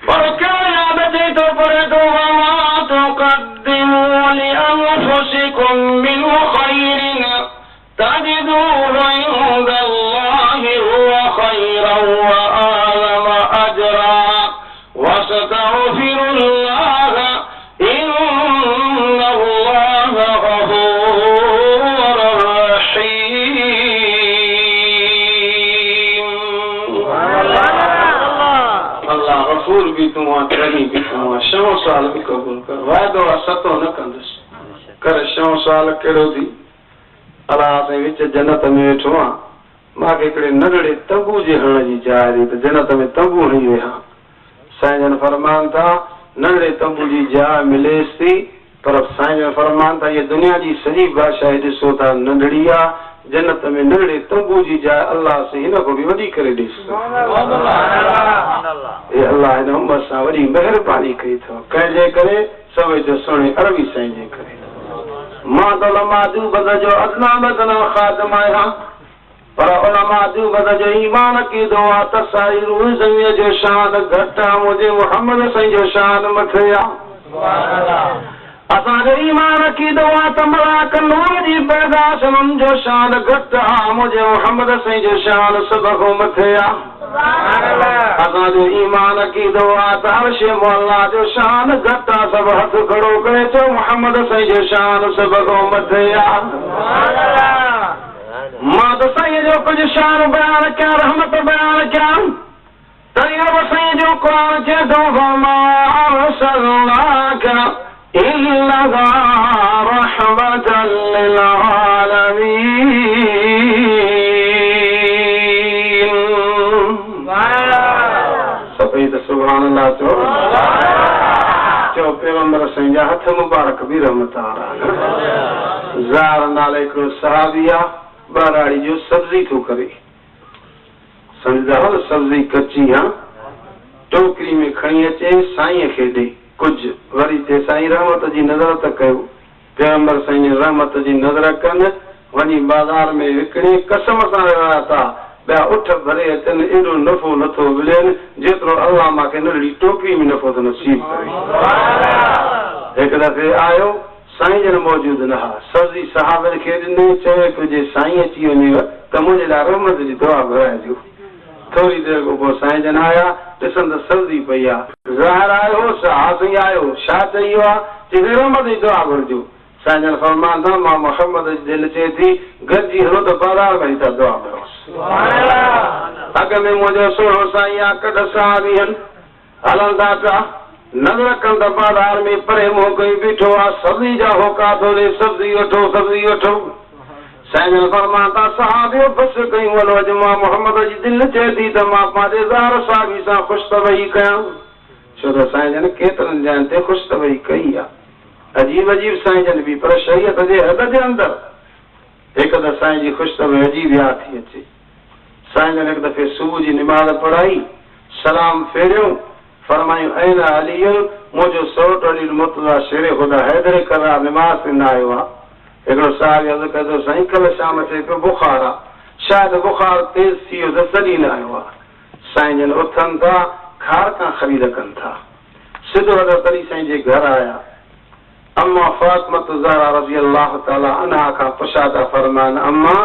पर कहिड़ो यादि अचे थो? पढ़े थो वमा तुक़द्दिमू लिअन्फुसिकुम मिन ख़ैरिन तजिदूहु इंदल्लाहि हुव ख़ैरन व अअज़म अजरा वस्तग़फिरुल्लाह इन्नल्लाह गफूरुर रहीम। अल्लाह गफूर भी तूं आहे, रहीम भी तूं आहे। 6 साल भी क़बूल कर, वाइदो आहे सतो न कंदुसि। कर 6 साल कहिड़ो थी? अलाह साईं विच जन्नत में वेठो आहियां, मूंखे हिकिड़े नंढड़े तंबू जे हणण जी जाइ हुई त जन्नत में तंबू हणी वेहा। साईं जन फरमान था नंढड़े तंबू जी जाइ मिलेसि थी, पर साईं जन फरमान था ये दुनिया जी सॼी बादशाही ॾिसो था नंढड़ी आहे, जन्नत में नंढड़े तंबू जी जाइ अल्लाह साईं हिन खां बि वॾी करे ॾिस। अल्लाह हिन उम्मत सां वॾी महिरबानी कई अथव, कंहिंजे करे? सभई जो सुहिणे अरबी साईं जे करे। मां त उलमा देवबंद जो अदना मदना ख़ादिम आहियां, पर उलमा देवबंद जो ईमान कीदो आहे त सारी रूह ज़मीन जो शान घटि आहे, मुंहिंजे मुहम्मद साईं जो शान मथे आहे। असांजो ईमान कीदो आहे त मलाक नूर जी पैदाश उन्हनि जो शान घटि आहे, मुंहिंजे मुहम्मद साईं जो शान सभ खां मथे आहे। असांजो ईमान कीदो आहे त अर्श मौला जो शान घटि आहे, सभु हथ खड़ो करे चओ मुहम्मद साईं जो शान सभ खां मथे आहे। मां त साईं जो कुझु शान बयान कयां, रहमत बयान कयां, तॾहिं रब साईं जो क़ुरान चए थो वमा अरसलनाका इल्ला रहमतल लिल आलमीन। सभई त सुभान अल्लाह चओ। चओ पैगंबर साईं जा हथ मुबारक बि रहमत वारा। ज़ार नाले हिकिड़ो सहाबी आहे, ॿाराड़ी जो सब्जी थो करे, सम्झदा हो सब्जी कची आहे, टोकरी में खणी अचे साईं खे ॾे कुझु, वरी चए साईं रहमत जी नज़र त कयो। पैगंबर साईं रहमत जी नज़र कनि, वञी बाज़ार में विकिणे कसम सां रहिया था ॿिया उठ भरे अचनि, एॾो नफ़ो नथो मिलेनि जेतिरो अल्लाह मूंखे नंढड़ी टोकरी में नफ़ो थो नसीब करे। हिकु दफ़े आयो, साईं जन मौजूदु न हा, सब्जी साहब खे ॾिने, चए तुंहिंजे साईं अची वञेव त मुंहिंजे लाइ रहमत जी दुआ घुराइजो। थोरी देरि खां पोइ साईं जन आया, ॾिसनि त सब्जी पई आहे, ज़ाहिर आयो हा साईं आयो, छा चई वियो आहे? चए रहमत जी दुआ घुरिजो। साईं जन फरमान था मां मुहम्मद जी दिलि चए थी गॾिजी हलो त बाज़ार में था दुआ कयोसि। अॻ में मुंहिंजो सुहिणो साईं आहे, कॾ साहबी आहिनि, हलनि था पिया, नज़र कनि त बाज़ार में परे मुंहुं कई बीठो आहे, सब्जी जा होका थो ॾे, सब्जी वठो सब्जी वठो। साईं जन फरमान था सहाबियो बसि कयूं, हलो अॼु मां मुहम्मद जी दिलि चए थी त मां पंहिंजे ज़ार साहिबी सां ख़ुशतबही कयां। छो त साईं जन केतिरनि जाइनि ते ख़ुशतबही कई आहे, अजीब अजीब साईं जन बि, पर शरीयत जे हद जे अंदरि। हिकु त साईं जी ख़ुशतबही अजीब यादि थी अचे। साईं जन हिकु दफ़े सुबुह जी निमाज़ पढ़ाई, सलाम फेरियो, फरमायूं ऐन अलीयुन, मुंहिंजो सौट अली मुर्तज़ा शेर ख़ुदा हैदर करार निमाज़ ते न आयो आहे। हिकिड़ो साहिब अर्ज़ु कयो साईं कल्ह शाम चए पियो बुखार आहे, शायद बुखार तेज थी तॾहिं न आयो आहे। साईं जन उथनि था, खार खां ख़रीद कनि था, सिधो तॾहिं साईं जे घर आया। अम्मा फातिमा ज़हरा रज़ी अल्लाह ताला अन्हा खां पुछा था फरमान, अम्मा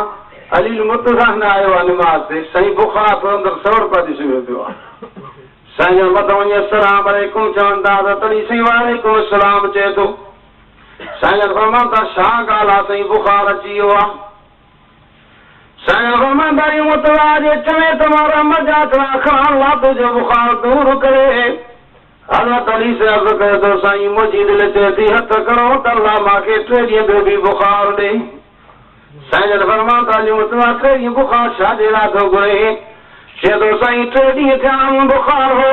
अली मुतज़ा न आयो आहे निमाज़ ते, साईं बुखार तो अंदरि सवड़ पिया ॾिसो पियो आहे। साईं जन मथां वञी अस्सलाम अलैकुम चवनि था त तॾहिं साईं वालेकुम अस्सलाम चए थो। साईं जन फरमान था छा ॻाल्हि आहे साईं बुखार अची वियो आहे? साईं जन फरमान था मुतज़ा जे चवे त मां रहमत जा थोरा खण ला तुंहिंजो बुखार दूर करे। हज़रत अली से अर्ज़ कयो त साईं मुंहिंजी दिलि चए थी हथ करो त अल्लाह मूंखे 3 ॾींहं ॿियो बि बुखार ॾे। साईं जन फरमान था मुतज़ा 3 ॾींहं बुखार छाजे लाइ थो घुरे? चए थो साईं 3 ॾींहं थिया बुखार हो,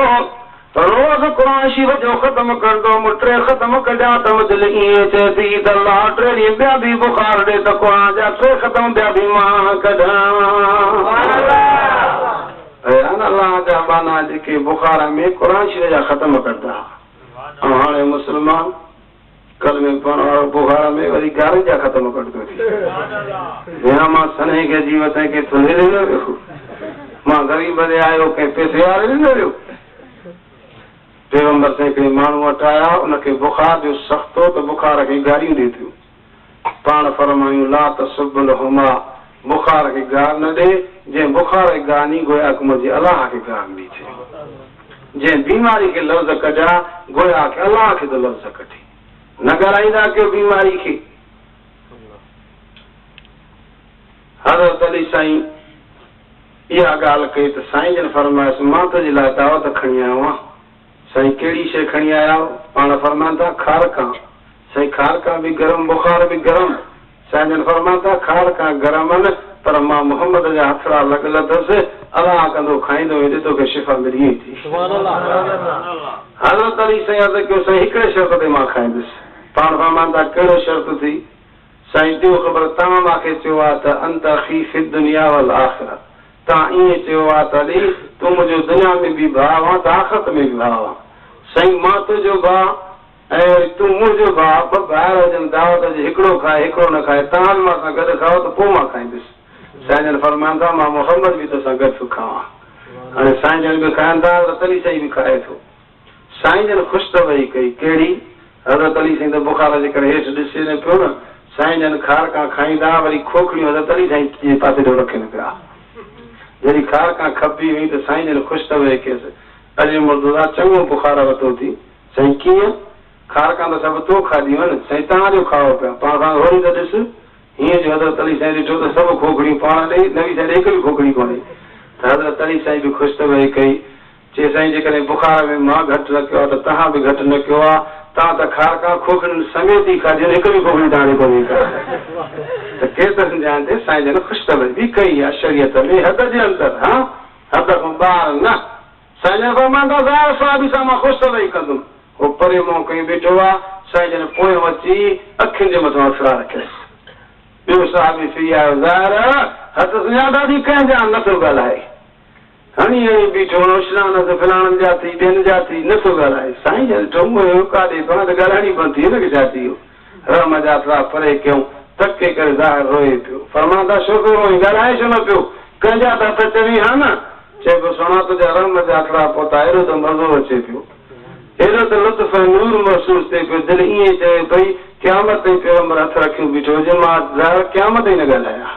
रोज़ क़ुरान शरीफ़ जो ख़त्म कंदो, 3 ख़त्म कढिया त दिलि ईअं चए थी त अल्लाह 3 ॾींहं ॿिया बि बुखार ॾे त क़ुरान जा 3 ख़त्म ॿिया बि मां कढां। अल्लाह जा बाना जेके बुखार में क़ुरान शरीफ़ जा ख़त्म कंदा। ऐं हाणे मुस्लमान कलमे पढ़ण वारो बुखार में वरी गारनि जा ख़त्म कंदो थी। या मां सने खे जीव के थुले ॾिनो वियो, मां ग़रीब ते आयो कंहिं पैसे वारे ॾिनो वियो। पैगंबर साईं हिकिड़े माण्हू वटि आया, उनखे बुखार जो सख़्त हो त बुखार खे गारियूं ॾिए थियूं। पाण फरमायूं ला तसुब्बुल हुमा, बुखार खे गार न ॾे, जंहिं बुखार खे गार नी गोया कि मुंहिंजे अलाह खे गार ॾी थिए। जंहिं बीमारी खे लफ़्ज़ कढिया गोया कि अलाह खे त लफ़्ज़ कढी न ॻाल्हाईंदा कयो बीमारी खे। हज़रत अली साईं इहा ॻाल्हि कई त साईं जन फरमायसि मां तुंहिंजे लाइ दावत खणी आयो आहियां। साईं कहिड़ी शइ खणी आया हो? पाण फरमाइनि था खारका। साईं खारका बि गरम, बुखार बि गरम। साईं जन फरमाइनि था खारका गरम आहिनि, पर मां मोहम्मद जा हथड़ा लॻल अथसि, अलाह कंदो खाईंदो हेॾे तोखे शिफ़ा मिली थी। हज़रत अली साईं अर्ज़ कयो साईं हिकिड़े शर्त ते मां खाईंदुसि। पाण फरमाइनि था कहिड़ो शर्त थी? साईं ॾियो ख़बर, तव्हां मूंखे चयो आहे त अंत अख़ी फ़ी दुनिया वल आख़िरत, तव्हां ईअं चयो आहे त अली तूं मुंहिंजो दुनिया में बि भाउ आहे त आख़िरत में बि भाउ आहे। साईं मां तुंहिंजो भाउ ऐं वरी तूं मुंहिंजो भाउ, 2 भाइर हुजनि, दावत जे हिकिड़ो खाए हिकिड़ो न खाए, तव्हां बि मां सां गॾु खाओ त पोइ मां खाईंदुसि। साईं जन फरमाइनि था मां मोहम्मद बि तोसां गॾु खावां। हाणे साईं जन बि खाइनि था त तॾहिं साईं बि खाए थो। साईं जन ख़ुशि त वेही कई कहिड़ी? हज़रत अली साईं त बुखार जे करे हेठि ॾिसे न पियो न। साईं जन खारका खाईंदा वरी खोखड़ियूं हज़रत अली साईं जे पासे ॾे रखनि पिया। जॾहिं खारका खपी हुई त साईं जन ख़ुशि त वेही कयसि, अॼु मुर्तज़ा चङो बुखार वरितो थी। साईं कीअं? खारका त सभु तो खाधियूं आहिनि, साईं तव्हांजो खाओ पिया। पाण सां वरी त ॾिस हीअं जो हज़रत अली साईं ॾिठो त सभु खोखड़ियूं पाण ॾेई, नवी साईं हिकु बि खोखड़ी कोन्हे। त हज़रत अली साईं बि ख़ुशि त वेही कई, चए साईं जेकॾहिं बुखार में मां घटि न कयो आहे त तव्हां बि घटि न कयो आहे। तव्हां त खारका खोखड़ियुनि समेत ई खाधियूं, हिकु बि खोखड़ी तव्हांजी कोन्हे का। त केतिरनि ॼाण ते साईं जन ख़ुशि त वेही बि कई आहे शरीयत में हद जे अंदरि, हा हद खां ॿाहिरि न। साईं जन फरमाईंदा ज़ाहिर साहिब सां मां ख़ुशि त वेही कंदुमि। उहो परे मुंहुं कई बीठो आहे। साईं जन पोइ अची अखियुनि जे मथां हथड़ा रखियसि। ॿियो साहिब थी आयो ज़ाहिर हथ सुञाता थी कंहिंजा नथो ॻाल्हाए, हणी हणी बीठो स्नान त फलाणनि जा थी ॿियनि जा थी नथो ॻाल्हाए। साईं जन ठो काॾे पाण त ॻाल्हाइणी बंदि थी, हिनखे छा थी वियो? रम जा थोरा परे कयूं, थके करे ज़ाहिर रोए पियो। फरमांदा छो पियो रोई, ॻाल्हाए छो न पियो? कंहिंजा त हथ चवी हा न, चए पियो सोना तुंहिंजा रम जा थोरा पहुता, हेॾो त मज़ो अचे पियो, हेॾो त लुत्फ़ नूर महसूस थिए पियो। दिलि ईअं चए पई क़यामत ताईं पैगंबर हथ रखियो बीठो हुजे, मां ज़ाहिर क़यामत ताईं न ॻाल्हायां।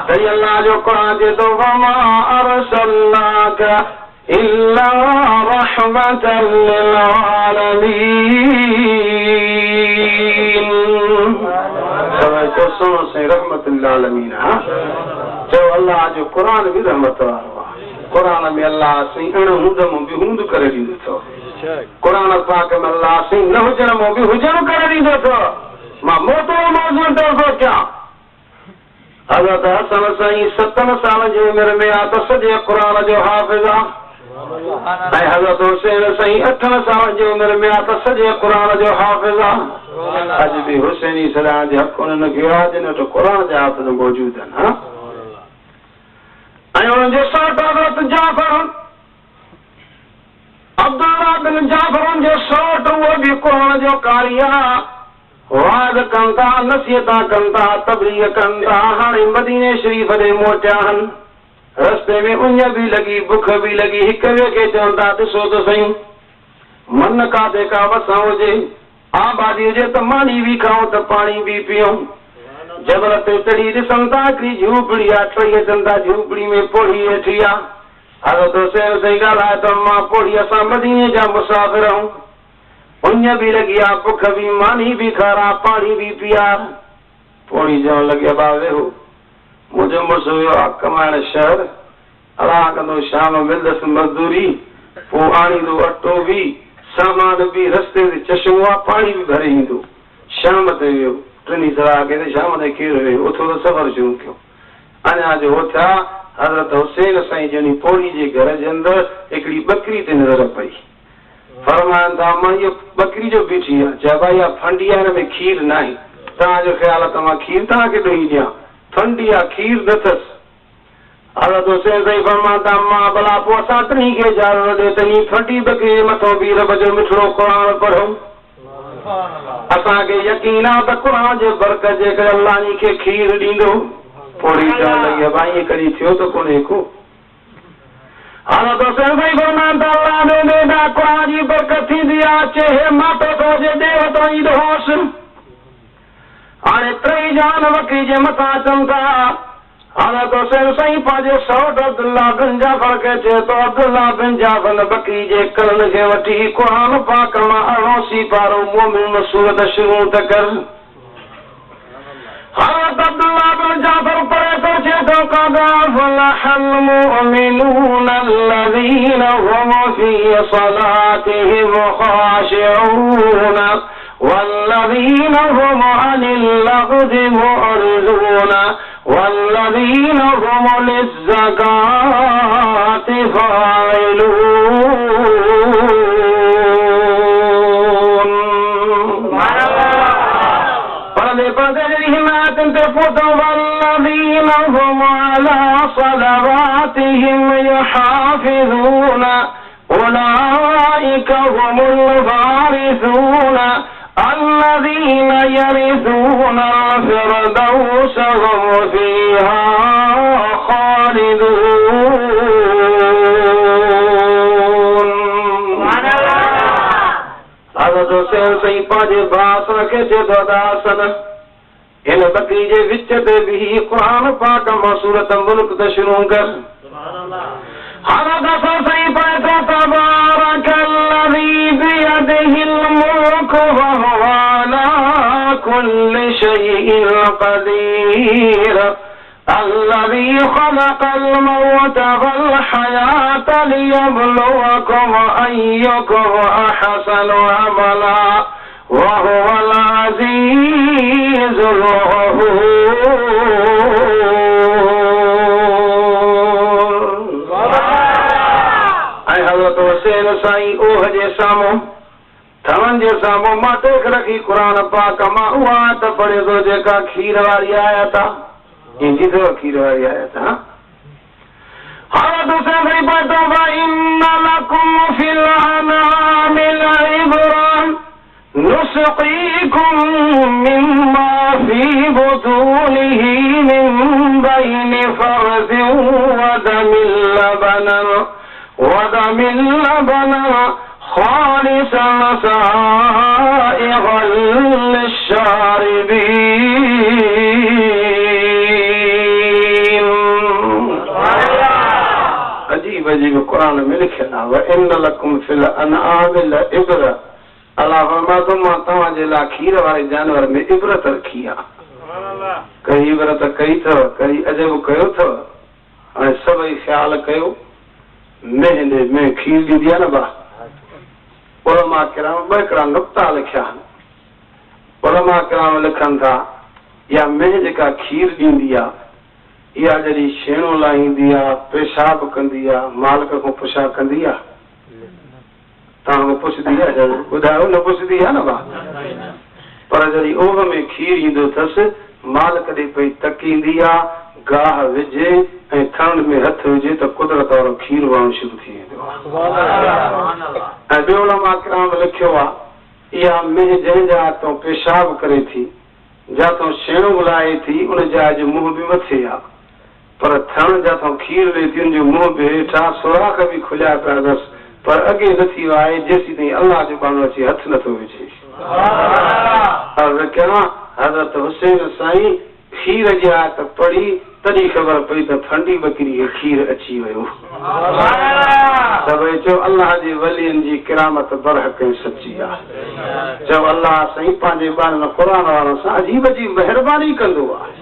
सही अल्लाह जो क़ुरान चए थो वमा अरसलनाक इल्ला रहमतन लिल आलमीन। चओ सुनो साईं रहमतुल लिल आलमीन। चओ अल्लाह जो क़ुरान बि रहमत वारो आहे। क़ुरान में अल्लाह साईं अण हूंद मां बि हूंद करे ॾींदो अथव। क़ुरान पाक में अल्लाह साईं न हुजण मां बि हुजण करे ॾींदो अथव। मां मोटो मौज़ूअ तरफ़ कयां। हज़रत हसन साईं 7 साल जी उमिरि में आहे त सॼे क़ुरान जो हाफ़िज़ आहे। ऐं हज़रत हुसैन साईं 8 साल जी उमिरि में आहे त सॼे क़ुरान जो हाफ़िज़ आहे। अॼु बि हुसैनी सलाह जे हक़ उन्हनि खे आहे जिन वटि क़ुरान जा हाफ़िज़ मौजूद आहिनि। हा ऐं उन्हनि जो सौट हज़रत जाफ़र अब्दुल्लाह बिन जाफ़र जो सौट, उहो बि क़ुरान जो कारी आहे। वाद कनि था, नसीहत कनि था, तबलीग कनि था। हाणे मदीने शरीफ़ ॾे मोटिया आहिनि। रस्ते में उञ बि लॻी, बुख बि लॻी। हिक ॿिए खे चवनि था, ॾिसो त सही, मन काथे का वसां हुजे, आबादी हुजे त मानी बि खाऊं त पाणी बि पियूं। जबल ते चढ़ी ॾिसनि था, हिकिड़ी झूपड़ी आहे, टई अचनि था, झूपड़ी में पोड़ी वेठी आहे। हज़रत हुसैन सही ॻाल्हि आहे त मां पोड़ी, असां मदीने जा मुसाफ़िर आहियूं। उञ बि लॻी आहे, बुख बि, मानी बि खारा, पाणी बि पिया। पोड़ी चवण लॻी, अबा वेहो, मुंहिंजो मुड़ुसु वियो आहे कमाइण शहर, अला कंदो, शाम मिलंदसि मज़दूरी, पोइ आणींदो अटो बि, सामान बि, रस्ते ते चशमो आहे, पाणी बि भरे ईंदो। शाम ते वियो, टिनी सलाह कई, शाम ते केरु वियो, उथो त सफ़र शुरू कयो। अञा जो उथिया, हज़रत हुसैन साईं जणी पोड़ी जे घर जे अंदरि हिकिड़ी बकरी ते नज़र पई। फरमाइनि था, मां इहो बकरी जो बीठी आहे, चइबा इहा फंडी आहे, हिन में खीर न आहे, तव्हांजो ख़्यालु आहे त मां खीर तव्हांखे ॾेई ॾियां, फंडी आहे, खीर न अथसि। हज़रत हुसैन साईं फरमाइनि था, मां भला पोइ असां टिनी खे इजाज़त ॾे त इन फंडी बकरी जे मथां बि रब जो मिठड़ो क़ुर पढ़ूं। असांखे यकीन आहे त क़ुर जे बरकत जे करे अल्लाह इन खे खीर ॾींदो। पोड़ी चवण लॻी, भाई कॾहिं थियो त कोन्हे को। हज़रत हुसैन साईं फरमाइनि था, अल्लाह ॾे ॾेढा क़ुर जी बरकत थींदी आहे, चए मातो थो जे ॾे तो ईंदो होसि। हाणे टई जान बकरी जे मथां अचनि था। हज़रत हुसैन साईं पंहिंजे सौट अब्दुल्लाह बिन जाफ़र खे चए थो, अब्दुल्लाह बिन जाफ़र बकरी जे कन खे वठी क़ुर पाक मां 88 पारो मोमिन सूरत शुरू त कर। हज़रत अब्दुल्लाह बिन जाफ़र पढ़े थो, चए थो, क़द अफ़लहल मुमिनून अल्लज़ीन हुम फ़ी सलातिहिम ख़ाशिऊन वल्लज़ीन हुम अनिल लग़्वी मुअरिज़ून वल्लज़ीन हुम लिज़्ज़काति फ़ाइलून। पढ़दे जहिड़ी हिमायतुनि ते पहुतो, वल्लज़ीन हुम अला सलवातिहिम युहाफ़िज़ून उलाइका हुमुल वारिसून الذين يرثون الفردوس هم فيها خالدون। हज़रत हुसैन साईं पंहिंजे भाउ खे चए थो, दासन हिन बकरी जे विच ते बि क़ुर पाक मां सूरत मुल्क त शुरू कर। हज़रत हसन साईं पढ़े थो, तबारकल्लज़ी बियदिहिल मुल्कु वहुव अला कुल्लि शैइन क़दीर الذي خلق الموت والحياة ليبلوكم أيكم أحسن عملا وهو العزيز الغفور। ऐं हज़रत हुसैन साईं ओह जे साम्हूं, थवनि जे साम्हूं मां टेक रखी क़ुर पाक मां उहा आयत पढ़े थो जेका खीर वारी आयत आहे। ईंदी अथव खीर वारी आयत? हज़रत हुसैन साईं पढ़े थो, इन्न लकुम फिल अनआमि लइब्रतन नुस्क़ीकुम मिम्मा फी बुतूनिही मिन बैनि फर्दिन ودم لبنا خالصا سائغا للشاربين। अजीब अजीब कुरान में लिखियल आहे, वइन लकुम फिल अनआम लइब्रा। अल्लाह फरमातो, मां तव्हांजे लाइ खीर वारे जानवर में इबरत रखी आहे। कई इबरत कई अथव, कई अजब कयो अथव। हाणे सभई ख़्याल कयो, मेंढे में खीर ॾींदी आहे न बा। उलमा किराम ॿ हिकिड़ा नुक़्ता लिखिया आहिनि। उलमा किराम लिखनि था, इहा मेंढ जेका खीर ॾींदी आहे, इहा जॾहिं छेणो लाहींदी आहे, पेशाब कंदी आहे, मालिक खां पुछा कंदी आहे? तव्हां खां पुछंदी आहे? ॿुधायो न पुछंदी आहे न बा। पर जॾहिं ओभ में खीर ईंदो अथसि, मालिक ॾे पई तकींदी आहे, गाह विझे ऐं थण में हथ विझे त कुदरत वारो खीर वहणु शुरू थी वेंदो आहे। ऐं ॿियो उलमा किराम लिखियो आहे, या मेह जंहिंजा तो पेशाब करे थी जातो शेणो बुलाए थी उन जा अॼु मुंहुं बि मथे आ पर थण जातो खीर ॾे थी उनजो मुंहुं बि हेठां सुराख बि खुलिया पिया अथसि पर अॻे नथी वाहे जेसीं ताईं अल्लाह जो बाणो अची हथ नथो विझे। हज़रत हुसैन साईं खीर जी आयत पढ़ी तॾहिं ख़बर पई त फंडी बकरी खे खीर अची वियो। सभई चओ अल्लाह जे वलियनि जी किरामत बरहक ऐं सची आहे। चओ अल्लाह साईं पंहिंजे ॿारनि क़ुर वारनि सां अजीब अजीब महिरबानी कंदो आहे।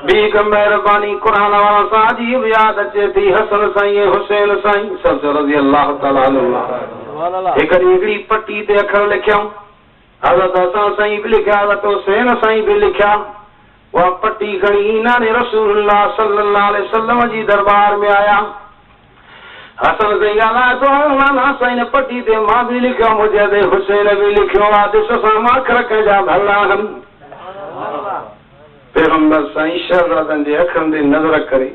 ॿी हिकु महिरबानी क़ुर वारनि सां अजीब यादि अचे थी हसन साईं हुसैन साईं सभु रज़ी अल्लाह ताला अन्हु। हिकिड़ी हिकिड़ी पटी ते अखर लिखियऊं हज़रत हसन साईं बि लिखिया हज़रत हुसैन साईं बि लिखिया। वह पट्टी खणी नाने रसूलुल्लाह सल्लल्लाहु अलैहि वसल्लम जी दरबार में आया। हसन साईं ॻाल्हाए थो नाना साईं ने पट्टी ते मां बि लिखियो मुंहिंजे ते हुसैन बि लिखियो आहे ॾिस असां अखर कंहिंजा भला आहिनि। पैगंबर साईं शहज़ादनि जे अखरनि ते नज़र करे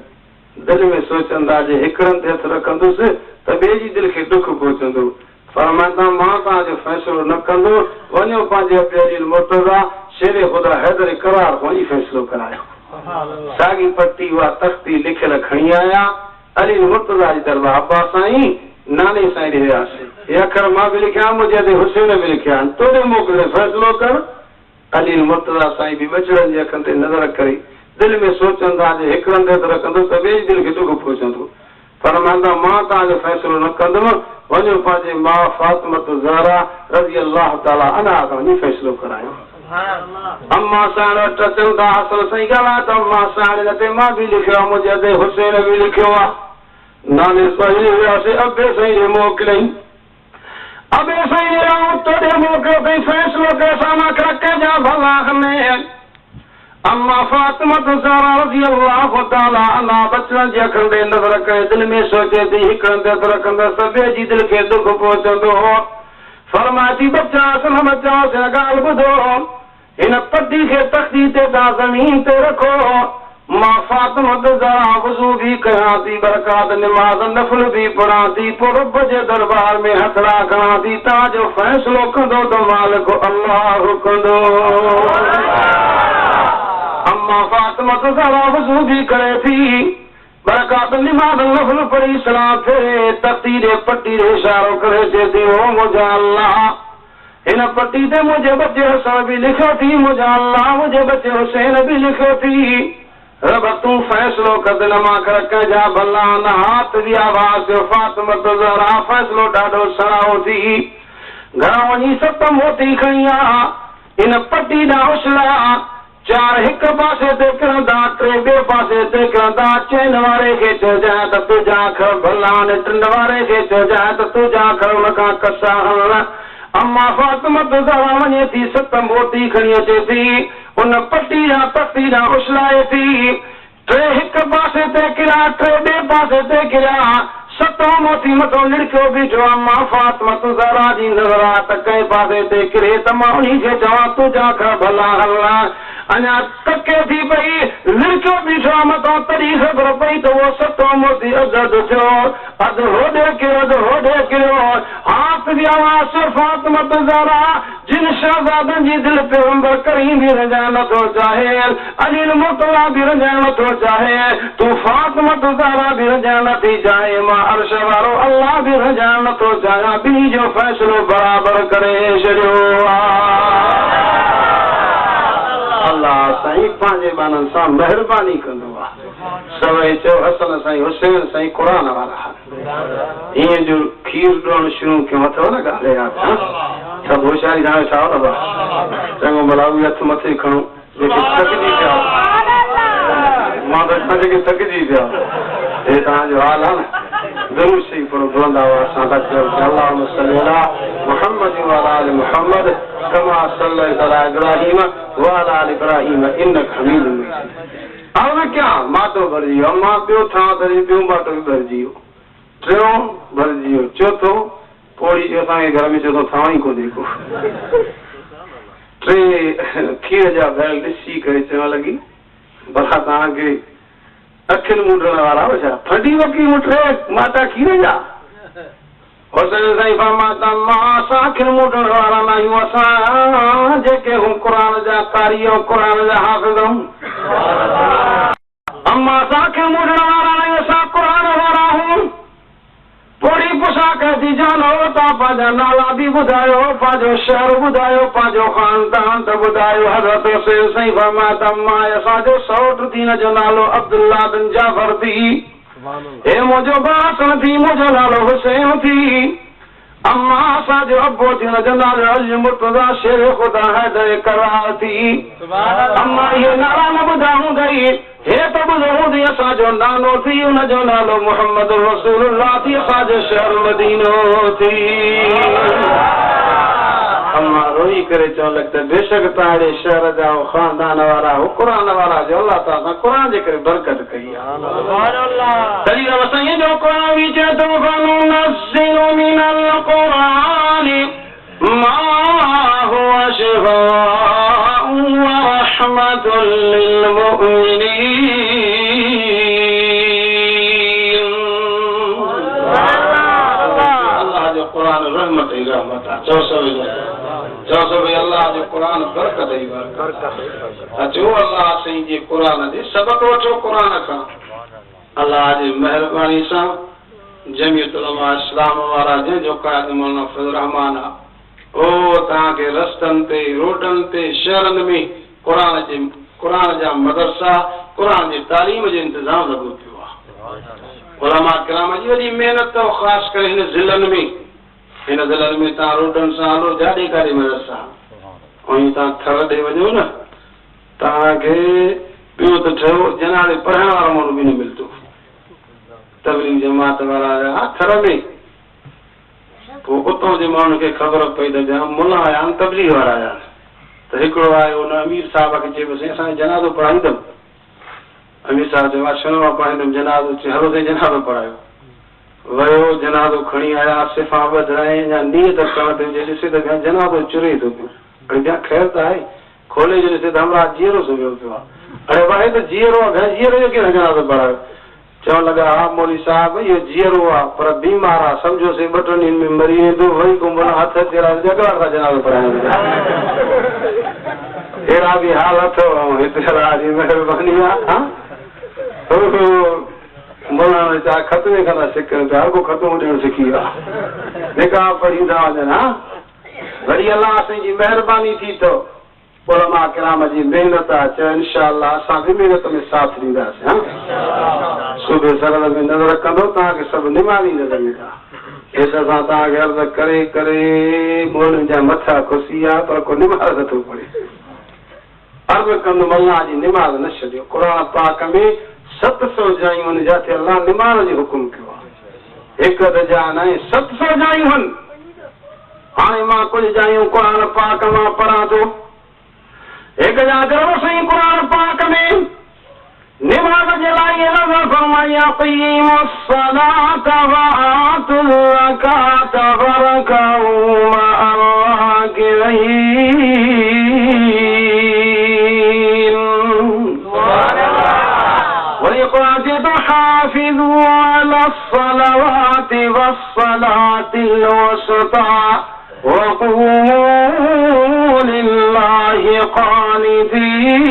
दिलि में सोचंदा जे हिकिड़नि ते हथ रखंदुसि त ॿिए जी दिलि खे दुख पहुचंदो। फरमाईंदा मां तव्हांजो फ़ैसिलो न कंदो वञो पंहिंजे प्यारी मुर्तज़ा शेरे ख़ुदा हैदर करार वञी फ़ैसिलो करायो। साॻी पट्टी उहा तख़्ती लिखियल खणी आया अली मुर्तज़ा जी दरबार अब्बा साईं नाने साईं ॾे वियासीं हे अखर मां बि लिखिया मुंहिंजे ते हुसैन बि लिखिया आहिनि तोॾे मोकिले फ़ैसिलो कर। अली मुर्तज़ा साईं बि ॿचड़नि जे अखनि ते नज़र करे दिलि में सोचंदा जे हिकिड़नि ते हथ रखंदो त ॿिए जी दिलि खे दुख पहुचंदो। फरमाईंदा मां तव्हांजो फ़ैसिलो न कंदुमि वञो पंहिंजे माउ फातिमत ज़हरा रज़ी अल्लाह ताला अन्हा खां वञी फ़ैसिलो करायो। अम्मा साण वटि अचनि था हसन साईं ॻाल्हाए त अम्मा साण ते मां बि लिखियो आहे मुंहिंजे ते हुसैन बि लिखियो आहे। नाले साईं वियासीं अबे साईं ॾे मोकिलियईं अबे साईं तोॾे मोकिलियो अथई फ़ैसिलो कयो सां कंहिंजा भला में। अम्मा फातिमत ज़हरा रज़ी अल्लाह ताला अन्हा बचड़नि जे अखरनि ते नज़र करे दिलि में सोचे थी हिकिड़नि ते हथ रखंदसि त ॿिए जी दिलि खे दुख पहुचंदो। फरमाए थी बचास न बचास ॻाल्हि ॿुधो हिन पटी खे तख़्ती ते तव्हां ज़मीन ते रखो मां फातिमत ज़हरा वुज़ू बि कयां थी बरकात निमाज़ नफ़िल बि पढ़ां थी पोइ रब जे दरबार में हथड़ा खणां थी तव्हांजो फ़ैसिलो कंदो त मालिक अल्लाह कंदो। अम्मा फातिमत ज़हरा वुज़ू बि करे थी बरकात निमाज़ नफ़िल पढ़ी सलाम फेरे तख़्ती ॾे पटी ॾे इशारो करे चए थी ओ मुंहिंजा अल्लाह हिन पटी ते मुंहिंजे बचे हसन बि लिखियो थी मुंहिंजा अल्लाह मुंहिंजे बचे हुसैन बि लिखियो थी। रब तूं फ़ैसिलो कर न मां कर कंहिंजा भला न हाथ बि आवाज़ फातिमत ज़हरा फ़ैसिलो ॾाढो सराहो थी घरां वञी सत मोती खणी आ हिन पटी ॾांहुं उछला चार हिक पासे ते किरंदा टे ॿिए पासे ते किरंदा चइनि वारे खे चइजांइ त तुंहिंजा अखर भला ने टिनि वारे खे चइजांइ त तुंहिंजा अखर हुन खां कसा हलण। अम्मा फातिमत ज़हरा वञे थी सत मोती खणी अचे थी उन पटी जा तख़्ती ॾांहुं उछलाए थी टे हिक पासे ते किरिया टे ॿिए पासे ते किरिया सतो मोती मथो लिड़कियो बीठो अम्मा फातिमत ज़हरा जी नज़र आहे त कंहिं पासे ते किरे त मां उन्ही खे चवां तुंहिंजा अखर भला हलण। अञा तके थी पई लिड़कियो बीठो मथो तॾहिं ख़बर पई त उहो सतो मोती अधु थियो अधु होॾे किरियो अधु होॾे किरियो हाथ बि आवाज़ फातिमत ज़हरा जिन शहज़ादनि जी दिलि पैगंबर करीम बि रंजाइण नथो चाहे अली मुर्तज़ा बि रंजाइण नथो चाहे तूं फातिमत ज़हरा बि रंजाइण नथी चाहे मां अर्श वारो अल्लाह बि रंजाइण नथो चाहियां ॿिन्ही जो फ़ैसिलो बराबरि करे छॾियो आहे। अल्लाह साईं पंहिंजे ॿारनि सां महिरबानी कंदो आहे। सभई चओ हसन साईं हुसैन साईं क़ुर वारा हीअं जो खीर ॾियणु शुरू कयो अथव न ॻाल्हि यादि सभु होशियारी सां वेठा हो न चङो भला उहे हथ मथे खणो जेके थकिजी पिया मां त जेके थकिजी पिया हे तव्हांजो हाल आहे न ज़रूरु सही पढ़ो बुलंद आवाज़ सां था चयो अल्लाहुम्मा सल्ली अला मुहम्मद व अला आलि मुहम्मद कमा सल्लैता अला इब्राहीम व अला आलि इब्राहीम इन्नका हमीदुम मजीद। अब क्या माटो भरिजी वियो मां ॿियो थां भरी ॿियो माटो बि भरिजी वियो टियों भरिजी वियो चौथो पोड़ी असांजे घर में चौथो थां ई कोन्हे को टे खीर जा बैल ॾिसी करे चवण लॻी भला तव्हांखे अखियुनि मुंडण वारा हो छा फटी वकी टे माता खीर जा हुसैन साईं फरमाता मां साखिर मुडण वारा नहीं असां जेके हूं कुरान जा कारी ऐं कुरान जा हाफ़िज़ हूं। अम्मा साखिर मुडण वारा नहीं असां कुरान वारा हूं। थोड़ी पुछा कहती जानो ता पंहिंजा नाला बि ॿुधायो, पंहिंजो शहर ॿुधायो, पंहिंजो ख़ानदान त ॿुधायो। हज़रत हुसैन साईं फरमाता मां असांजो सौट दीन जो नालो अब्दुल्ला बिन जाफर थी, हे मुंहिंजो बासन थी, मुंहिंजो नालो हुसैन थी। अम्मा असांजो अबो थी, हुनजो नालो अली मुर्तज़ा शेर ख़ुदा हैदर करार थी। अम्मा इहे नाला न ॿुधा हूंदई, हे त ॿुधो हूंदी असांजो नालो थी, हुनजो नालो मोहम्मद रसूलुल्लाह थी, असांजो शहर मदीनो थी। अम्मा रोई करे चवण लॻी त बेशक तव्हां शहर जा ख़ानदान वारा हो, क़ुरान वारा जो अल्लाह ताला क़ुरान जे करे बरकत कई आहे। तॾहिं असां जो क़ुरान बि चए थो फनुनज़्ज़िलु मिनल क़ुरानि मा हुवा शिफ़ाउन व रहमतुल लिल मुमिनीन। अल्लाह जो क़ुरान रहमत ई रहमत आहे। चओ सो भई अल्लाह जो क़ुरान बरकत ई बरकत। अचो अल्लाह साईं जे क़ुरान जे सबक़ वठो क़ुरान खां। अल्लाह जी महिरबानी सां जमीयत उलमा इस्लाम वारा जंहिंजो क़ाइद मौलाना फज़ल रहमान आहे, ओ तव्हांखे रस्तनि ते रोडनि ते शहरनि में क़ुरान जा मदरसा, क़ुरान जी तालीम जो इंतज़ाम लॻो पियो आहे। उलमा किराम जी वॾी महिनत अथव, ख़ासि करे हिन ज़िलनि में। हिन ज़िलनि में तव्हां रोडनि सां हलो जाॾे काॾे मदरसा, ऐं तव्हां थर ॾे वञो न तव्हांखे ॿियो त ठहियो जनाड़े पढ़ण वारो माण्हू बि न मिलंदो। तबलीग जमात वारा थर में, पोइ उतां जे माण्हुनि खे ख़बर पई त मुला आया आहिनि, तबलीग वारा आया आहिनि। त हिकिड़ो आयो हुन अमीर साहिब खे चइबोसीं असांजो जनाज़ो पढ़ाईंदुमि। अमीर साहिब चयो शनो पढ़ाईंदुमि जनाज़ो। चयो हलो साईं जनाज़ो पढ़ायो। वियो जनाज़ो खणी आया, सिफ़ा ॿधाए या नियत करण ते ॾिसे त जनाज़ो चुरे थो पियो। अड़े ख़ैर त आहे, खोले जो ॾिसे त हमरा जीअरो सुम्हियो पियो आहे। अड़े भाई त जीअरो आहे, जीअरो जो कहिड़ो जनाज़ो पढ़ायो? चवण लॻा हा मौलवी साहिब इहो जीअरो आहे पर बीमार आहे, सम्झोसीं 2 ॾींहंनि में मरी वेंदो। वरी को बोला हथ तेरा जॻह सां जनाज़ो पढ़ाइण अहिड़ा बि हाल अथव। ऐं हिते अलाह जी महिरबानी आहे। मौलाना छा ख़तमे खां था सिखनि पिया, हर को ख़तमो ॾियणु सिखी वियो आहे। निकाह पढ़ी था वञनि। हा वरी अलाह साईं जी महिरबानी थी तो उलमा किराम जी महिनत आहे। चयो इंशाअल्लाह असां बि महिनत में साथ ॾींदासीं। हा सुबुह सरल में नज़र कंदो तव्हांखे सभु निमानी नज़र ईंदा। हेठि असां तव्हांखे अर्ज़ करे करे ॿोलियुनि जा मथा खुसी आहे पर को निमाज़ नथो पढ़े। अर्ज़ कंदुमि अल्लाह जी निमाज़ न छॾियो। क़ुरान पाक में 700 जायूं आहिनि जिथे अल्लाह निमाज़ जो हुकुम कयो आहे। हिकु त जान आहे 700 जायूं आहिनि। हाणे मां कुझु जायूं क़ुरान पाक मां पढ़ां थो। हिकु जा साईं क़ुरान पाक में निमाज़ जे लाइ लफ़्ज़ फरमाया क़ीमुस्सलात व आतुज़ ज़कात वरकऊ मअर राकिईन। वरी क़ुरान जे तो हाफ़िज़ू अलस्सलावाति वस्सलातिल वुस्ता वक़ूमू लिल्लाहि क़ानितीन।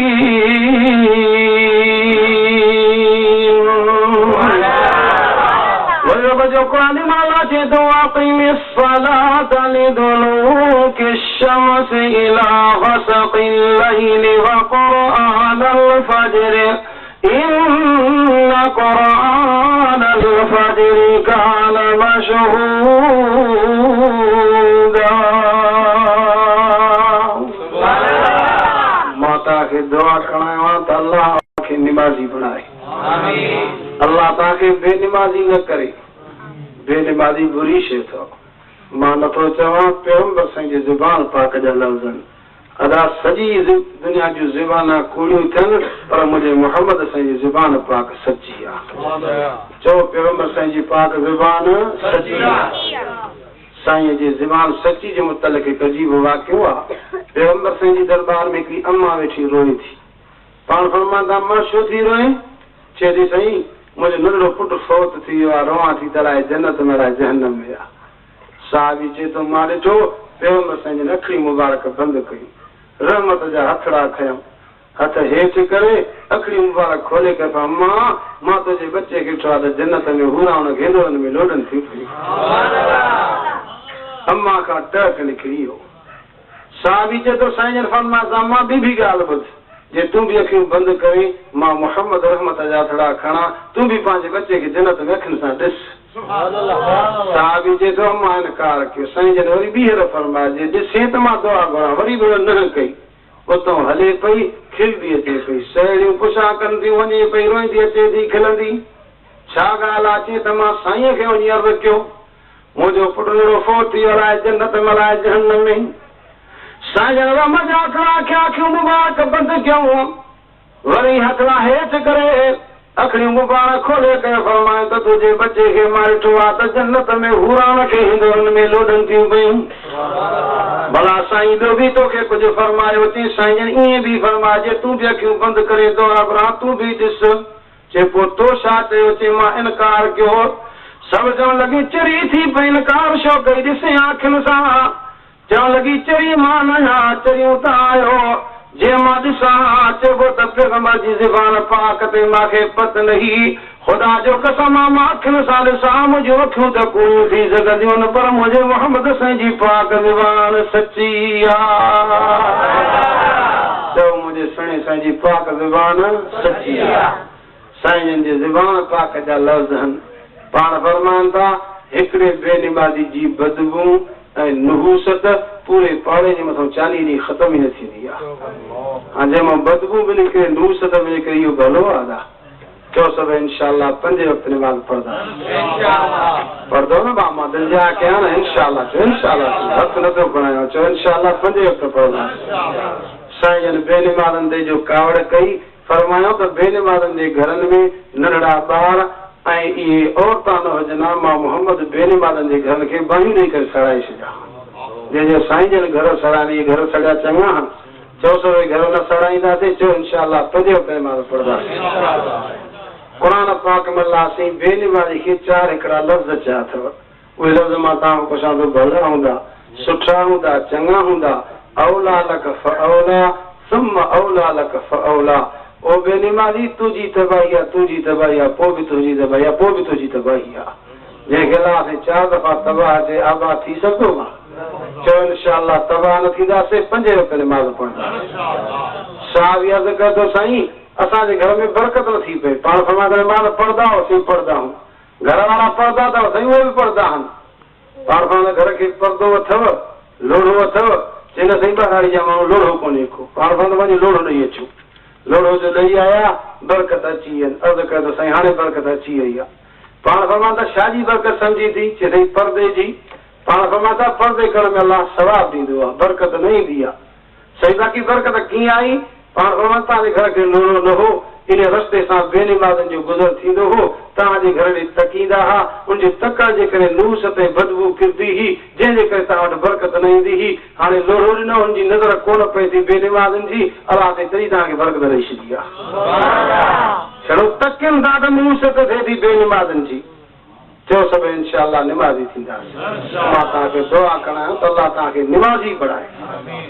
जो क़ुरान माला जे तो अक़ीमिस्सलात लिदुलूकिश्शम्स इला ग़सक़िल लैलि व क़ुरआनल फ़ज्र इन्न क़ुरआनल फ़ज्र कान मशहूदा। माता खे दुआ करायो त अल्लाह खे निमाज़ी बणाए। अल्लाह तव्हांखे बेनिमाज़ी न करे। बेनिमाज़ी बुरी शइ अथव। मां नथो चवां पैगंबर साईं जी ज़ुबान पाक जा लफ़्ज़ आहिनि। अदा सॼी दुनिया जूं ज़ुबाना कूड़ियूं थियनि पर मुंहिंजे मोहम्मद साईं जी ज़ुबान पाक सची आहे। चओ पैगंबर साईं जी पाक ज़ुबान सची आहे। साईं जी ज़ुबान सची जे मुतलिक़ हिकु अजीब वाक़ियो आहे। पैगंबर साईं जी दरबार में हिकिड़ी अम्मा वेठी रोई थी। पाण फरमाईंदा अम्मा छो थी रोए? चए थी साईं मुंहिंजो नंढड़ो पुटु फौत थी वियो आहे, रवां थी त अलाए जन्नत में अलाए जहन्नम में आहे। साहबी चे तो मां ॾिठो पैगंबर साईं जन अखड़ी मुबारक बंदि कई रहमत जा हथड़ा खयम हथ हेठि करे अखड़ी मुबारक खोले के मां तुझे बच्चे खे ॾिठो आहे त जन्नत में हुराउन घेंदड़नि में लोडन थी पई अम्मा खां टक निकिरी वियो साहबी चे तो साईं जन फरमाया मां बि ॻाल्हि ॿुध जे तूं बि अखियूं बंदि करे मां मोहम्मद रहमत जा हथड़ा खणा तूं बि पंहिंजे बच्चे खे जन्नत में अखियुनि सां ॾिस साहबी जे तो मां इनकार कयो साईं जन वरी ॿीहर फरमाया जे ॾिसे त मां दुआ घुरां वरी बि न कई उतां हले पई खिलंदी अचे पई साहेड़ियूं पुछा कनि थियूं वञे पई रोईंदी अचे थी खिलंदी छा ॻाल्हि अचे त मां साईंअ खे वञी अर्ज़ु कयो मुंहिंजो पुटु अहिड़ो फोत थी वियो आहे जन्नत मल्हाए जहन्नम में साईं जन मज़ा आखिया अखियूं मुबारक बंदि कयूं वरी हथड़ा हेठि करे अखड़ियूं मुबारक खोले करे फरमाए त तुंहिंजे बच्चे खे मां ॾिठो आहे त जन्नत में हुराण खे हिंदुनि में लोडनि थियूं पयूं भला साईं ॿियो बि तोखे कुझु फरमायो चई साईं जन ईअं बि फरमाए जे तूं बि अखियूं बंदि करे दुआ घुरां तूं बि ॾिस चे पोइ तो छा चयो चई मां इनकार कयो सभु चवण लॻी चरी थी पई इनकार छो कई ॾिसे अखियुनि सां चवण लॻी चरी मां न आहियां चरियूं त आयो जे मां ॾिसां चइबो त पैगंबर जी ज़बान पाक ते मूंखे पत नहीं ख़ुदा जो कसम मां अखियुनि सां ॾिसां मुंहिंजूं अखियूं त पूरियूं थी सघंदियूं आहिनि पर मुंहिंजे मोहम्मद साईं जी पाक ज़बान सची आहे चओ मुंहिंजे सुहिणे साईं जी पाक ज़बान सची आहे साईं जन जी ज़बान पाक जा लफ़्ज़ आहिनि पाण फरमाइनि था हिकिड़े बेनिमाज़ी जी बदबू ऐं नुहूसत पूरे पाड़े जे मथां 40 ॾींहं ख़तम ई न थींदी आहे हाणे जंहिंमां बदबू बि निकिरे नुहूसत बि निकिरे इहो भलो आहे चओ सभु इनशाला 5 वक़्त नमाज़ पढ़ंदा पढ़ंदो न भाउ मां दिलि जा कयां न इनशाला चओ इनशाला हथ नथो खणायो चओ इनशाला 5 वक़्त पढ़ंदा साईं जन बेनिमाज़नि ते जो कावड़ कई फरमायो त बेनिमाज़नि जे घरनि में नंढड़ा ॿार ऐं इहे औरतां न हुजनि मां मोहम्मद बेनिमाज़नि जे घरनि खे बाहियूं ॾेई करे सड़ाए छॾियां जंहिंजो साईं जन घर सड़ाइनि घर सड़िया चङा आहिनि चओ सभई घर न सड़ाईंदासीं चओ इनशाला 5 वक़्त नमाज़ पढ़ंदासीं क़ुरान पाक में अल्लाह बेनिमाज़ी खे 4 हिकिड़ा लफ़्ज़ चया अथव उहे लफ़्ज़ मां तव्हां पुछां थो भला हूंदा सुठा हूंदा चङा हूंदा औला लक फऔला सुम्मा औला लक फऔला ओ बेनिमाज़ी तुंहिंजी तबाही आहे पोइ बि तुंहिंजी तबाही आहे पोइ बि तुंहिंजी तबाही आहे जंहिंखे अलाह 4 दफ़ा तबाह थिए आबाद थी सघंदो मां चओ इनशाला तबाह न थींदासीं 5 वक़्त नमाज़ पढ़ंदासीं साहबी अर्ज़ु करे थो साईं असांजे घर में बरकत न थी पए पाण फरमाईंदा नमाज़ पढ़ंदा हुआसीं पढ़ंदा आहियूं घर वारा पढ़ंदा अथव साईं उहे बि पढ़ंदा आहिनि पाण फरमाईंदा घर खे पर्दो अथव लोढ़ो अथव चवंदा साईं ॿाहिरि जा माण्हू लोढ़ो कोन्हे को पाण फरमाईंदा वञी लोढ़ो ॾेई अचूं लोढ़ो जो ॾेई आया बरकत अची वई अर्ज़ु करे थो साईं हाणे बरकत अची वई आहे पाण फरमाईंदा छाजी बरकत सम्झी थी चए साईं पर्दे जी पाण फरमाईंदा पर्दे करण में अलाह सवाब ॾींदो आहे बरकत न ईंदी आहे सही बाक़ी बरकत कीअं आई पाण फरमाईंदा तव्हांजे घर खे लोढ़ो न हो इन रस्ते सां बेनिमाज़नि जो गुज़र थींदो हो तव्हांजे घर ॾे तकींदा हुआ उनजे तकण जे करे नूहसत ऐं बदबू किरंदी हुई जंहिंजे करे तव्हां वटि बरकत न ईंदी हुई हाणे लोढ़ो ॾिनो हुनजी नज़र कोन पए थी बेनिमाज़नि जी अलाह ते तॾहिं तव्हांखे बरकत ॾेई छॾी आहे छड़ो तकियुनि था त नूहसत थिए थी बेनिमाज़नि जी चओ सभु इनशाला निमाज़ी थींदासीं मां तव्हांखे दुआ करायां त अलाह तव्हांखे निमाज़ी बणाए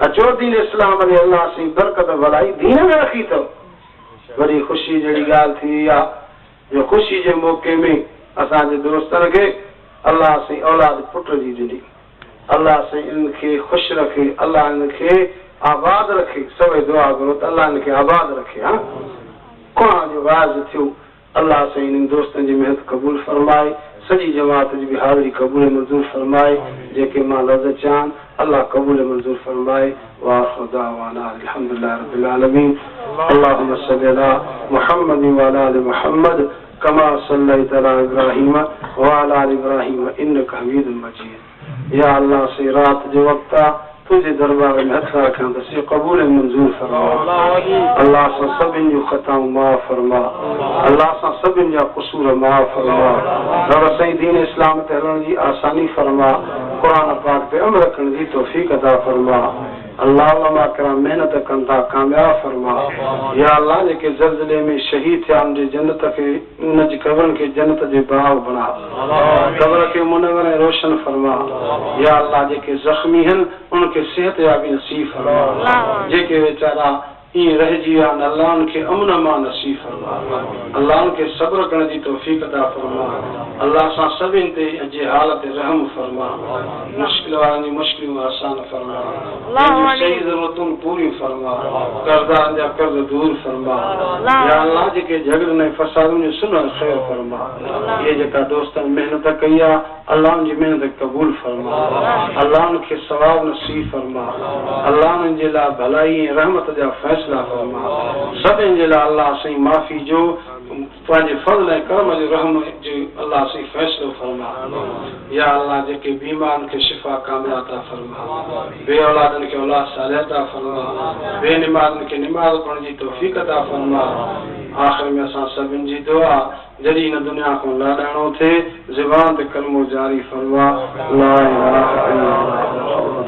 अचो दीन इस्लाम में अलाह सी बरकत भलाई दीन में रखी अथव वरी ख़ुशी जहिड़ी ॻाल्हि थी आहे जो ख़ुशी जे मौक़े में असांजे दोस्तनि खे अलाह साईं औलाद पुट जी ॾिनी अलाह साईं इनखे ख़ुशि रखे अलाह इनखे आबाद रखे सभई दुआ करो त अलाह इनखे आबाद रखे हा क़ुरान जो वाज़ थियो अलाह साईं इन्हनि दोस्तनि जी महिनत क़बूल फरमाए सॼी जमात जी बि हाज़िरी क़बूल मंज़ूर फरमाए जेके मां लफ़्ज़ चयां अल्लाह क़बूल मंज़ूर फरमाए वाखिरु दावाना अल्हम्दुलिल्लाहि रब्बिल आलमीन अल्लाहुम्मा सल्लि अला मुहम्मद व अला आलि मुहम्मद कमा सल्लैता अला इब्राहीम व अला आलि इब्राहीम इन्नका हमीदुम मजीद या अल्लाह से रात जो वक़्त तुझे दरबार में हथ रखां त से क़बूल मंज़ूर फरमा अल्लाह सां सभिनि जूं ख़ताऊं माफ़ फरमा अल्लाह सां सभिनि जा क़सूर माफ़ फरमा रब साईं दीन इस्लाम ते हलण जी आसानी फरमा क़ुरान पाक ते अमल करण जी तौफ़ीक़ अता फरमा अल्लाह उलमा किराम मेहनत कंदा कामयाब फरमा या अल्लाह जेके ज़लज़ले में शहीद थिया उनजी जन्नत के उनजी कब्रन के जन्नत जे बाग बना कब्र के मुनव्वर ऐं रोशन फरमा या अल्लाह जेके ज़ख्मी हन उनके सेहत याबी नसीब फरमा जेके वेचारा ईअं रहिजी विया आहिनि अल्लाह उनखे अमन मां नसीब फरमा अल्लाह उनखे सब्र करण जी तौफ़ीक़ अता फरमा अल्लाह असां सभिनि ते जे हाल ते रहम फरमा मुश्किल वारनि जी मुश्किलूं आसान फरमा सही ज़रूरतूं पूरियूं फरमा कर्ज़दारनि जा कर्ज़ दूर फरमा या अल्लाह जेके झगड़नि ऐं फ़सादनि जो सुलह ख़ैर फरमा इहे जेका दोस्तनि महिनत कई आहे अल्लाह उनजी महिनत क़बूल फरमा अल्लाह उनखे सवाब नसीब फरमा अल्लाह उन्हनि जे लाइ भलाई ऐं रहमत जा फैसला फरमा सभिनि जे लाइ अल्लाह साईं माफ़ी जो पंहिंजे फज़ल ऐं करम जो रहम जो अल्लाह साईं फ़ैसिलो फरमा या अल्लाह जेके बीमारनि खे शिफ़ा कामिला अता फरमा बे औलादनि खे औलाद सालिह अता फरमा बेनिमाज़नि खे निमाज़ पढ़ण जी तौफ़ीक़ अता फरमा आख़िर में असां सभिनि जी दुआ जॾहिं हिन दुनिया खां लाॾाइणो थिए ज़ुबान ते कलमो जारी फरमा ला इलाहा इल्लल्लाह